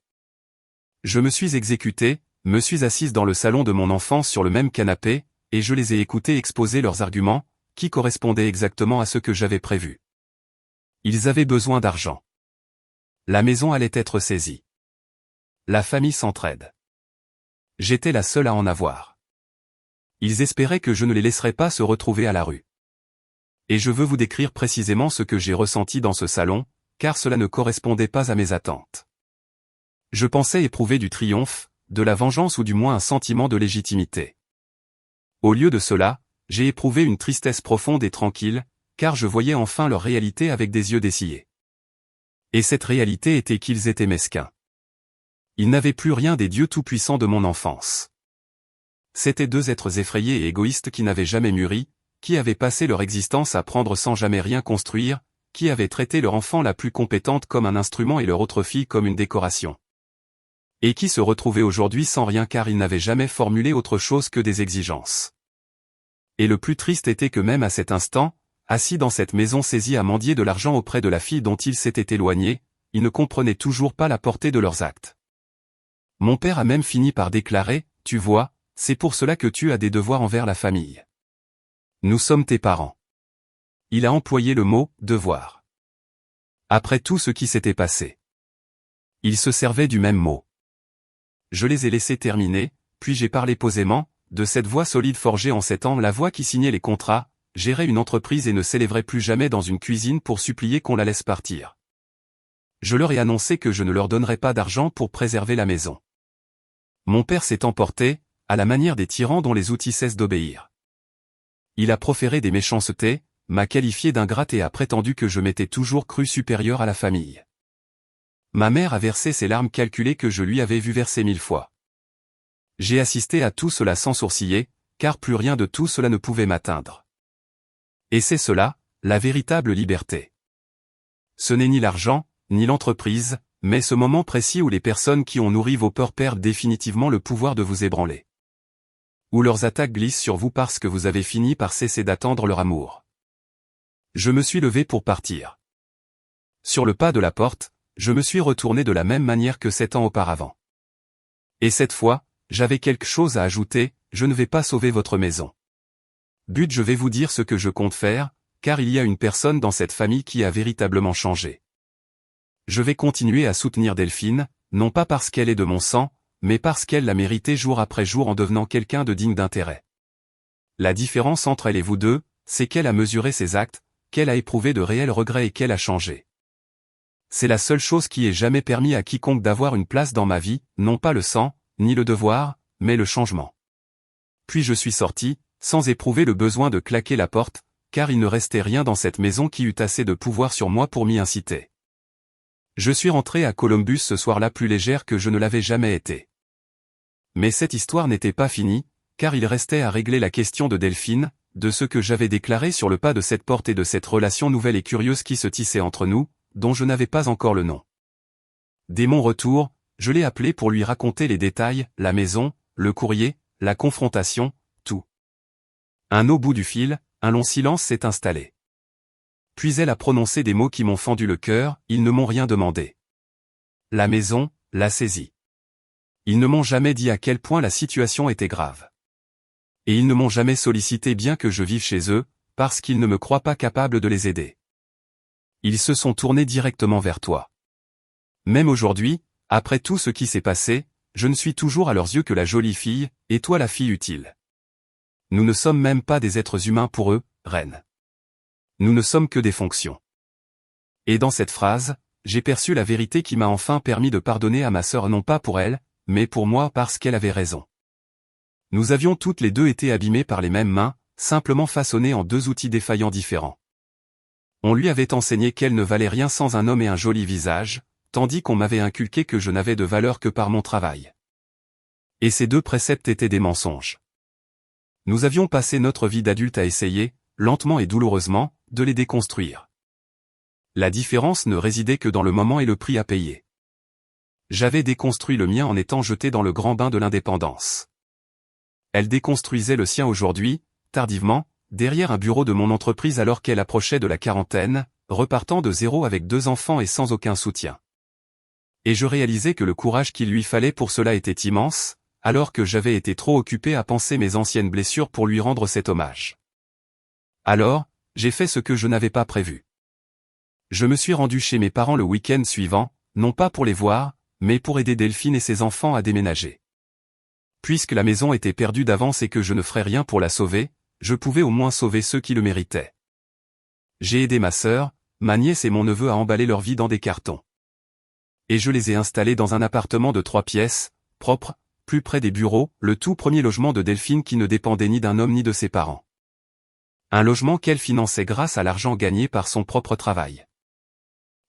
Je me suis exécuté, me suis assise dans le salon de mon enfance sur le même canapé, et je les ai écoutés exposer leurs arguments, qui correspondaient exactement à ce que j'avais prévu. Ils avaient besoin d'argent. La maison allait être saisie. La famille s'entraide. J'étais la seule à en avoir. Ils espéraient que je ne les laisserais pas se retrouver à la rue. Et je veux vous décrire précisément ce que j'ai ressenti dans ce salon, car cela ne correspondait pas à mes attentes. Je pensais éprouver du triomphe, de la vengeance ou du moins un sentiment de légitimité. Au lieu de cela, j'ai éprouvé une tristesse profonde et tranquille, car je voyais enfin leur réalité avec des yeux dessillés. Et cette réalité était qu'ils étaient mesquins. Ils n'avaient plus rien des dieux tout-puissants de mon enfance. C'étaient 2 êtres effrayés et égoïstes qui n'avaient jamais mûri, qui avaient passé leur existence à prendre sans jamais rien construire, qui avaient traité leur enfant la plus compétente comme un instrument et leur autre fille comme une décoration. Et qui se retrouvaient aujourd'hui sans rien car ils n'avaient jamais formulé autre chose que des exigences. Et le plus triste était que même à cet instant, assis dans cette maison saisie à mendier de l'argent auprès de la fille dont ils s'étaient éloignés, ils ne comprenaient toujours pas la portée de leurs actes. Mon père a même fini par déclarer, tu vois, c'est pour cela que tu as des devoirs envers la famille. Nous sommes tes parents. Il a employé le mot « devoir ». Après tout ce qui s'était passé. Il se servait du même mot. Je les ai laissés terminer, puis j'ai parlé posément, de cette voix solide forgée en 7 ans, la voix qui signait les contrats, gérait une entreprise et ne s'élèverait plus jamais dans une cuisine pour supplier qu'on la laisse partir. Je leur ai annoncé que je ne leur donnerais pas d'argent pour préserver la maison. Mon père s'est emporté, à la manière des tyrans dont les outils cessent d'obéir. Il a proféré des méchancetés, m'a qualifié d'ingrate et a prétendu que je m'étais toujours cru supérieur à la famille. Ma mère a versé ses larmes calculées que je lui avais vu verser 1000 fois. J'ai assisté à tout cela sans sourciller, car plus rien de tout cela ne pouvait m'atteindre. Et c'est cela, la véritable liberté. Ce n'est ni l'argent, ni l'entreprise, mais ce moment précis où les personnes qui ont nourri vos peurs perdent définitivement le pouvoir de vous ébranler. Où leurs attaques glissent sur vous parce que vous avez fini par cesser d'attendre leur amour. Je me suis levé pour partir. Sur le pas de la porte, je me suis retourné de la même manière que 7 ans auparavant. Et cette fois, j'avais quelque chose à ajouter, je ne vais pas sauver votre maison. But, je vais vous dire ce que je compte faire, car il y a une personne dans cette famille qui a véritablement changé. Je vais continuer à soutenir Delphine, non pas parce qu'elle est de mon sang, mais parce qu'elle l'a mérité jour après jour en devenant quelqu'un de digne d'intérêt. La différence entre elle et vous deux, c'est qu'elle a mesuré ses actes, qu'elle a éprouvé de réels regrets et qu'elle a changé. C'est la seule chose qui ait jamais permis à quiconque d'avoir une place dans ma vie, non pas le sang, ni le devoir, mais le changement. Puis je suis sorti, sans éprouver le besoin de claquer la porte, car il ne restait rien dans cette maison qui eût assez de pouvoir sur moi pour m'y inciter. Je suis rentré à Columbus ce soir-là plus légère que je ne l'avais jamais été. Mais cette histoire n'était pas finie, car il restait à régler la question de Delphine, de ce que j'avais déclaré sur le pas de cette porte et de cette relation nouvelle et curieuse qui se tissait entre nous, dont je n'avais pas encore le nom. Dès mon retour, je l'ai appelé pour lui raconter les détails, la maison, le courrier, la confrontation, tout. Au bout du fil, un long silence s'est installé. Puis elle a prononcé des mots qui m'ont fendu le cœur, ils ne m'ont rien demandé. La maison, l'a saisie. Ils ne m'ont jamais dit à quel point la situation était grave. Et ils ne m'ont jamais sollicité bien que je vive chez eux, parce qu'ils ne me croient pas capable de les aider. Ils se sont tournés directement vers toi. Même aujourd'hui, après tout ce qui s'est passé, je ne suis toujours à leurs yeux que la jolie fille, et toi la fille utile. Nous ne sommes même pas des êtres humains pour eux, reine. Nous ne sommes que des fonctions. Et dans cette phrase, j'ai perçu la vérité qui m'a enfin permis de pardonner à ma sœur non pas pour elle, mais pour moi parce qu'elle avait raison. Nous avions toutes les deux été abîmées par les mêmes mains, simplement façonnées en deux outils défaillants différents. On lui avait enseigné qu'elle ne valait rien sans un homme et un joli visage, tandis qu'on m'avait inculqué que je n'avais de valeur que par mon travail. Et ces deux préceptes étaient des mensonges. Nous avions passé notre vie d'adulte à essayer, lentement et douloureusement, de les déconstruire. La différence ne résidait que dans le moment et le prix à payer. J'avais déconstruit le mien en étant jeté dans le grand bain de l'indépendance. Elle déconstruisait le sien aujourd'hui, tardivement, derrière un bureau de mon entreprise alors qu'elle approchait de la quarantaine, repartant de zéro avec 2 enfants et sans aucun soutien. Et je réalisais que le courage qu'il lui fallait pour cela était immense, alors que j'avais été trop occupé à penser mes anciennes blessures pour lui rendre cet hommage. Alors, j'ai fait ce que je n'avais pas prévu. Je me suis rendu chez mes parents le week-end suivant, non pas pour les voir, mais pour aider Delphine et ses enfants à déménager. Puisque la maison était perdue d'avance et que je ne ferais rien pour la sauver, je pouvais au moins sauver ceux qui le méritaient. J'ai aidé ma sœur, ma nièce et mon neveu à emballer leur vie dans des cartons. Et je les ai installés dans un appartement de 3 pièces, propre, plus près des bureaux, le tout premier logement de Delphine qui ne dépendait ni d'un homme ni de ses parents. Un logement qu'elle finançait grâce à l'argent gagné par son propre travail.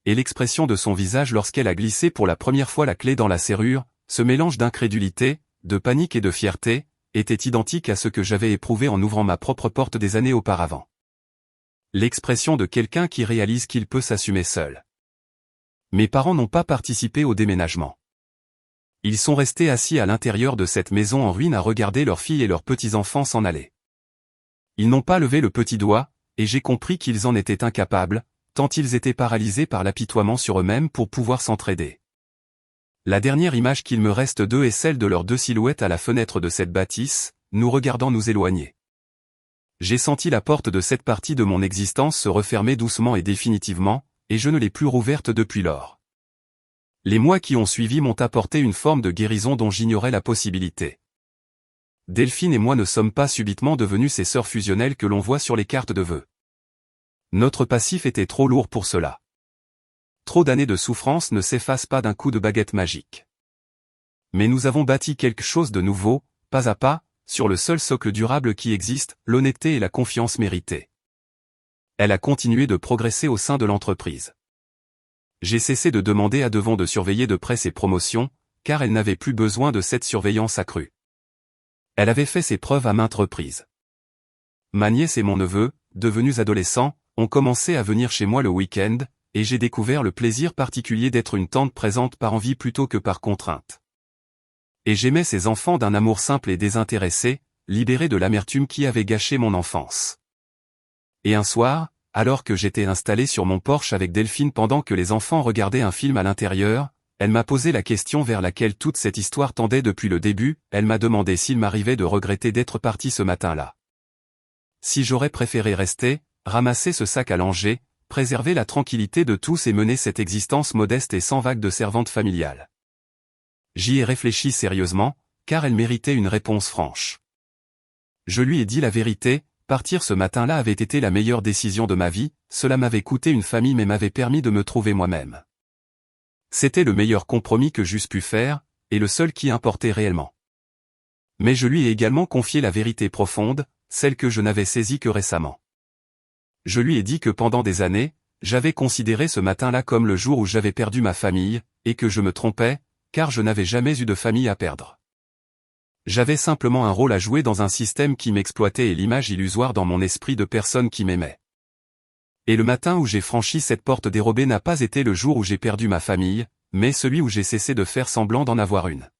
Et l'expression de son visage lorsqu'elle a glissé pour la première fois la clé dans la serrure, ce mélange d'incrédulité, de panique et de fierté, était identique à ce que j'avais éprouvé en ouvrant ma propre porte des années auparavant. L'expression de quelqu'un qui réalise qu'il peut s'assumer seul. Mes parents n'ont pas participé au déménagement. Ils sont restés assis à l'intérieur de cette maison en ruine à regarder leurs filles et leurs petits-enfants s'en aller. Ils n'ont pas levé le petit doigt, et j'ai compris qu'ils en étaient incapables, tant ils étaient paralysés par l'apitoiement sur eux-mêmes pour pouvoir s'entraider. La dernière image qu'il me reste d'eux est celle de leurs deux silhouettes à la fenêtre de cette bâtisse, nous regardant nous éloigner. J'ai senti la porte de cette partie de mon existence se refermer doucement et définitivement, et je ne l'ai plus rouverte depuis lors. Les mois qui ont suivi m'ont apporté une forme de guérison dont j'ignorais la possibilité. Delphine et moi ne sommes pas subitement devenus ces sœurs fusionnelles que l'on voit sur les cartes de vœux. Notre passif était trop lourd pour cela. Trop d'années de souffrance ne s'effacent pas d'un coup de baguette magique. Mais nous avons bâti quelque chose de nouveau, pas à pas, sur le seul socle durable qui existe, l'honnêteté et la confiance méritée. Elle a continué de progresser au sein de l'entreprise. J'ai cessé de demander à Devon de surveiller de près ses promotions, car elle n'avait plus besoin de cette surveillance accrue. Elle avait fait ses preuves à maintes reprises. Ma nièce et mon neveu, devenus adolescents, ont commencé à venir chez moi le week-end, et j'ai découvert le plaisir particulier d'être une tante présente par envie plutôt que par contrainte. Et j'aimais ces enfants d'un amour simple et désintéressé, libérés de l'amertume qui avait gâché mon enfance. Et un soir, alors que j'étais installé sur mon porche avec Delphine pendant que les enfants regardaient un film à l'intérieur, elle m'a posé la question vers laquelle toute cette histoire tendait depuis le début, elle m'a demandé s'il m'arrivait de regretter d'être parti ce matin-là. Si j'aurais préféré rester, ramasser ce sac à langer, préserver la tranquillité de tous et mener cette existence modeste et sans vague de servante familiale. J'y ai réfléchi sérieusement, car elle méritait une réponse franche. Je lui ai dit la vérité. Partir ce matin-là avait été la meilleure décision de ma vie, cela m'avait coûté une famille mais m'avait permis de me trouver moi-même. C'était le meilleur compromis que j'eusse pu faire, et le seul qui importait réellement. Mais je lui ai également confié la vérité profonde, celle que je n'avais saisie que récemment. Je lui ai dit que pendant des années, j'avais considéré ce matin-là comme le jour où j'avais perdu ma famille, et que je me trompais, car je n'avais jamais eu de famille à perdre. J'avais simplement un rôle à jouer dans un système qui m'exploitait et l'image illusoire dans mon esprit de personne qui m'aimait. Et le matin où j'ai franchi cette porte dérobée n'a pas été le jour où j'ai perdu ma famille, mais celui où j'ai cessé de faire semblant d'en avoir une.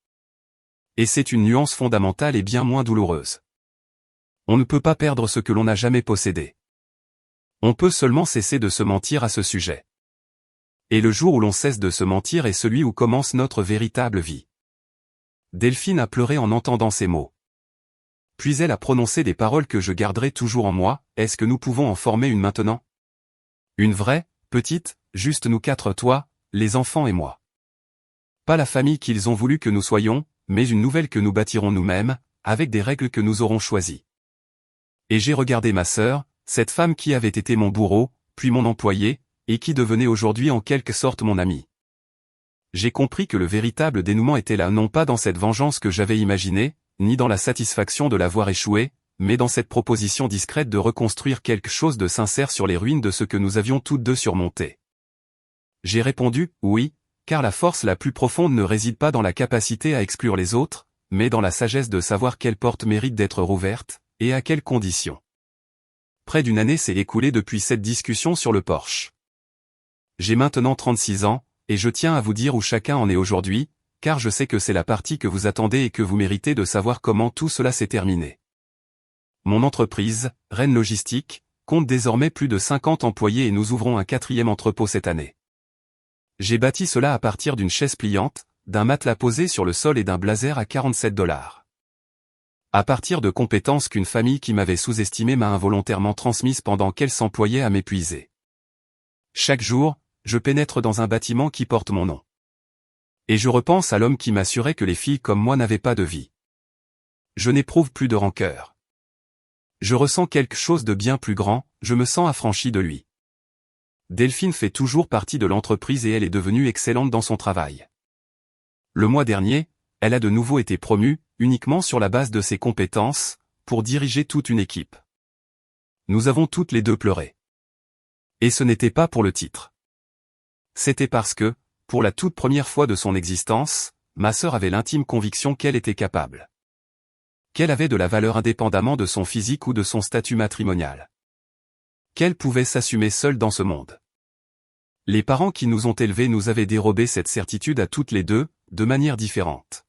Et c'est une nuance fondamentale et bien moins douloureuse. On ne peut pas perdre ce que l'on n'a jamais possédé. On peut seulement cesser de se mentir à ce sujet. Et le jour où l'on cesse de se mentir est celui où commence notre véritable vie. Delphine a pleuré en entendant ces mots. Puis elle a prononcé des paroles que je garderai toujours en moi, est-ce que nous pouvons en former une maintenant? Une vraie, petite, juste nous quatre, toi, les enfants et moi. Pas la famille qu'ils ont voulu que nous soyons, mais une nouvelle que nous bâtirons nous-mêmes, avec des règles que nous aurons choisies. Et j'ai regardé ma sœur, cette femme qui avait été mon bourreau, puis mon employé, et qui devenait aujourd'hui en quelque sorte mon amie. J'ai compris que le véritable dénouement était là non pas dans cette vengeance que j'avais imaginée, ni dans la satisfaction de l'avoir échoué, mais dans cette proposition discrète de reconstruire quelque chose de sincère sur les ruines de ce que nous avions toutes deux surmonté. J'ai répondu, oui, car la force la plus profonde ne réside pas dans la capacité à exclure les autres, mais dans la sagesse de savoir quelle porte mérite d'être rouverte, et à quelles conditions. Près d'une année s'est écoulée depuis cette discussion sur le porche. J'ai maintenant 36 ans, et je tiens à vous dire où chacun en est aujourd'hui, car je sais que c'est la partie que vous attendez et que vous méritez de savoir comment tout cela s'est terminé. Mon entreprise, Rennes Logistique, compte désormais plus de 50 employés et nous ouvrons un 4e entrepôt cette année. J'ai bâti cela à partir d'une chaise pliante, d'un matelas posé sur le sol et d'un blazer à $47. À partir de compétences qu'une famille qui m'avait sous-estimé m'a involontairement transmises pendant qu'elle s'employait à m'épuiser. Chaque jour, je pénètre dans un bâtiment qui porte mon nom. Et je repense à l'homme qui m'assurait que les filles comme moi n'avaient pas de vie. Je n'éprouve plus de rancœur. Je ressens quelque chose de bien plus grand, je me sens affranchi de lui. Delphine fait toujours partie de l'entreprise et elle est devenue excellente dans son travail. Le mois dernier, elle a de nouveau été promue, uniquement sur la base de ses compétences, pour diriger toute une équipe. Nous avons toutes les deux pleuré. Et ce n'était pas pour le titre. C'était parce que, pour la toute première fois de son existence, ma sœur avait l'intime conviction qu'elle était capable. Qu'elle avait de la valeur indépendamment de son physique ou de son statut matrimonial. Qu'elle pouvait s'assumer seule dans ce monde. Les parents qui nous ont élevés nous avaient dérobé cette certitude à toutes les deux, de manière différente.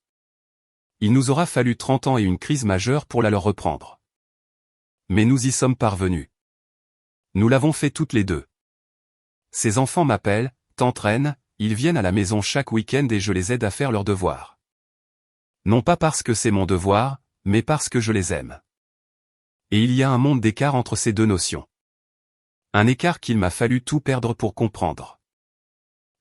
Il nous aura fallu 30 ans et une crise majeure pour la leur reprendre. Mais nous y sommes parvenus. Nous l'avons fait toutes les deux. Ces enfants m'appellent, Tante Reine, ils viennent à la maison chaque week-end et je les aide à faire leurs devoirs. Non pas parce que c'est mon devoir, mais parce que je les aime. Et il y a un monde d'écart entre ces deux notions. Un écart qu'il m'a fallu tout perdre pour comprendre.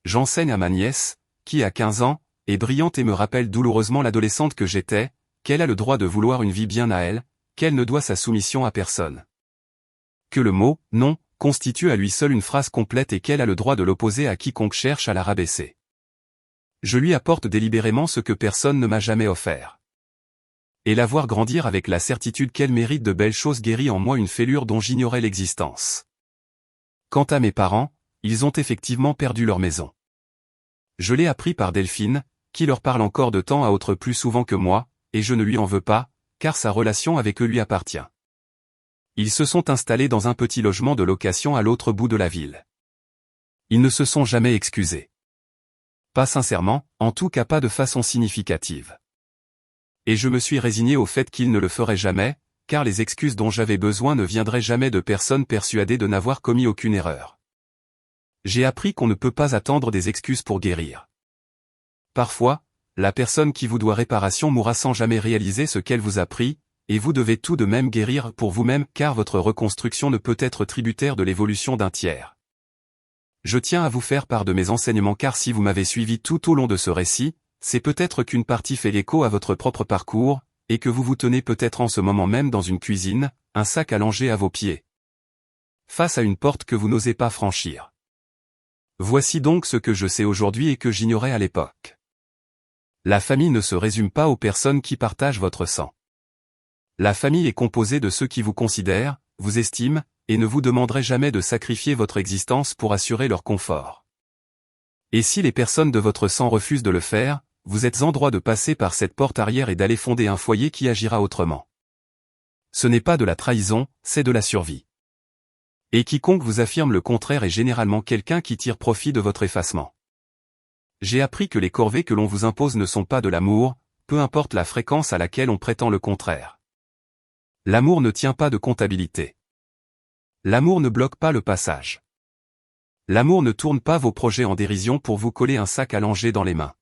J'enseigne à ma nièce, qui a 15 ans, est brillante et me rappelle douloureusement l'adolescente que j'étais, qu'elle a le droit de vouloir une vie bien à elle, qu'elle ne doit sa soumission à personne. Que le mot « non » constitue à lui seul une phrase complète et qu'elle a le droit de l'opposer à quiconque cherche à la rabaisser. Je lui apporte délibérément ce que personne ne m'a jamais offert. Et la voir grandir avec la certitude qu'elle mérite de belles choses guérit en moi une fêlure dont j'ignorais l'existence. Quant à mes parents, ils ont effectivement perdu leur maison. Je l'ai appris par Delphine, qui leur parle encore de temps à autre plus souvent que moi, et je ne lui en veux pas, car sa relation avec eux lui appartient. Ils se sont installés dans un petit logement de location à l'autre bout de la ville. Ils ne se sont jamais excusés. Pas sincèrement, en tout cas pas de façon significative. Et je me suis résigné au fait qu'ils ne le feraient jamais, car les excuses dont j'avais besoin ne viendraient jamais de personnes persuadées de n'avoir commis aucune erreur. J'ai appris qu'on ne peut pas attendre des excuses pour guérir. Parfois, la personne qui vous doit réparation mourra sans jamais réaliser ce qu'elle vous a pris, et vous devez tout de même guérir pour vous-même car votre reconstruction ne peut être tributaire de l'évolution d'un tiers. Je tiens à vous faire part de mes enseignements car si vous m'avez suivi tout au long de ce récit, c'est peut-être qu'une partie fait l'écho à votre propre parcours, et que vous vous tenez peut-être en ce moment même dans une cuisine, un sac allongé à vos pieds. Face à une porte que vous n'osez pas franchir. Voici donc ce que je sais aujourd'hui et que j'ignorais à l'époque. La famille ne se résume pas aux personnes qui partagent votre sang. La famille est composée de ceux qui vous considèrent, vous estiment, et ne vous demanderaient jamais de sacrifier votre existence pour assurer leur confort. Et si les personnes de votre sang refusent de le faire, vous êtes en droit de passer par cette porte arrière et d'aller fonder un foyer qui agira autrement. Ce n'est pas de la trahison, c'est de la survie. Et quiconque vous affirme le contraire est généralement quelqu'un qui tire profit de votre effacement. J'ai appris que les corvées que l'on vous impose ne sont pas de l'amour, peu importe la fréquence à laquelle on prétend le contraire. L'amour ne tient pas de comptabilité. L'amour ne bloque pas le passage. L'amour ne tourne pas vos projets en dérision pour vous coller un sac allongé dans les mains.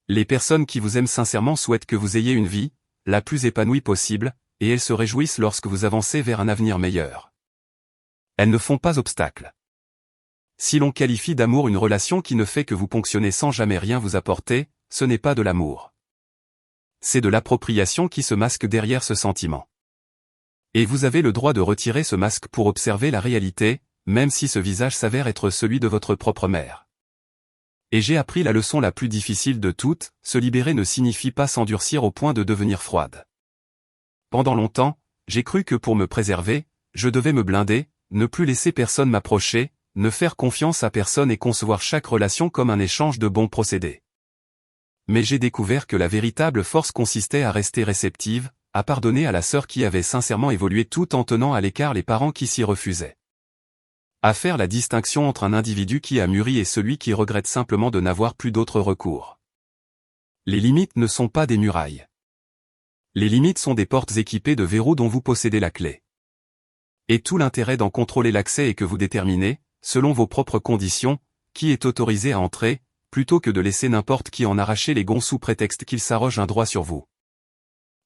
Les personnes qui vous aiment sincèrement souhaitent que vous ayez une vie, la plus épanouie possible, et elles se réjouissent lorsque vous avancez vers un avenir meilleur. Elles ne font pas obstacle. Si l'on qualifie d'amour une relation qui ne fait que vous ponctionner sans jamais rien vous apporter, ce n'est pas de l'amour. C'est de l'appropriation qui se masque derrière ce sentiment. Et vous avez le droit de retirer ce masque pour observer la réalité, même si ce visage s'avère être celui de votre propre mère. Et j'ai appris la leçon la plus difficile de toutes, se libérer ne signifie pas s'endurcir au point de devenir froide. Pendant longtemps, j'ai cru que pour me préserver, je devais me blinder, ne plus laisser personne m'approcher, ne faire confiance à personne et concevoir chaque relation comme un échange de bons procédés. Mais j'ai découvert que la véritable force consistait à rester réceptive, à pardonner à la sœur qui avait sincèrement évolué tout en tenant à l'écart les parents qui s'y refusaient. À faire la distinction entre un individu qui a mûri et celui qui regrette simplement de n'avoir plus d'autre recours. Les limites ne sont pas des murailles. Les limites sont des portes équipées de verrous dont vous possédez la clé. Et tout l'intérêt d'en contrôler l'accès est que vous déterminez, selon vos propres conditions, qui est autorisé à entrer, plutôt que de laisser n'importe qui en arracher les gonds sous prétexte qu'il s'arroge un droit sur vous.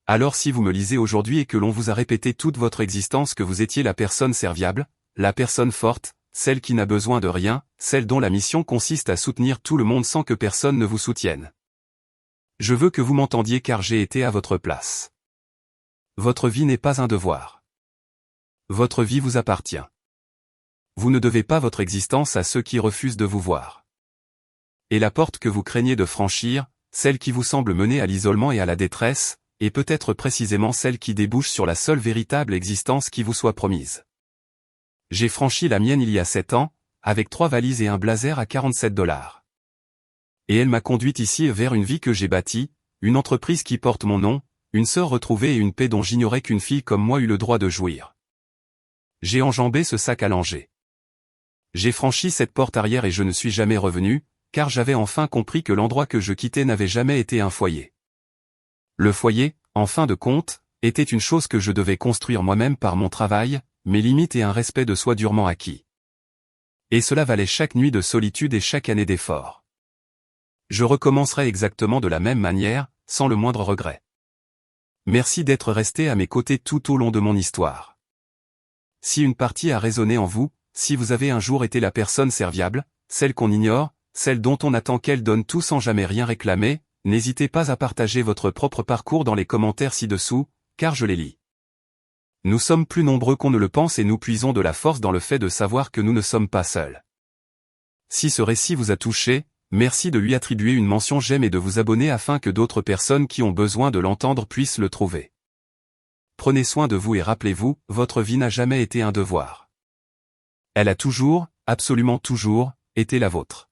Alors si vous me lisez aujourd'hui et que l'on vous a répété toute votre existence que vous étiez la personne serviable, la personne forte, celle qui n'a besoin de rien, celle dont la mission consiste à soutenir tout le monde sans que personne ne vous soutienne. Je veux que vous m'entendiez car j'ai été à votre place. Votre vie n'est pas un devoir. Votre vie vous appartient. Vous ne devez pas votre existence à ceux qui refusent de vous voir. Et la porte que vous craignez de franchir, celle qui vous semble mener à l'isolement et à la détresse, est peut-être précisément celle qui débouche sur la seule véritable existence qui vous soit promise. J'ai franchi la mienne il y a 7 ans, avec 3 valises et un blazer à $47. Et elle m'a conduite ici vers une vie que j'ai bâtie, une entreprise qui porte mon nom, une sœur retrouvée et une paix dont j'ignorais qu'une fille comme moi eût le droit de jouir. J'ai enjambé ce sac allongé. J'ai franchi cette porte arrière et je ne suis jamais revenu, car j'avais enfin compris que l'endroit que je quittais n'avait jamais été un foyer. Le foyer, en fin de compte, était une chose que je devais construire moi-même par mon travail, mes limites et un respect de soi durement acquis. Et cela valait chaque nuit de solitude et chaque année d'effort. Je recommencerai exactement de la même manière, sans le moindre regret. Merci d'être resté à mes côtés tout au long de mon histoire. Si une partie a résonné en vous, si vous avez un jour été la personne serviable, celle qu'on ignore, celle dont on attend qu'elle donne tout sans jamais rien réclamer, n'hésitez pas à partager votre propre parcours dans les commentaires ci-dessous, car je les lis. Nous sommes plus nombreux qu'on ne le pense et nous puisons de la force dans le fait de savoir que nous ne sommes pas seuls. Si ce récit vous a touché, merci de lui attribuer une mention j'aime et de vous abonner afin que d'autres personnes qui ont besoin de l'entendre puissent le trouver. Prenez soin de vous et rappelez-vous, votre vie n'a jamais été un devoir. Elle a toujours, absolument toujours, été la vôtre.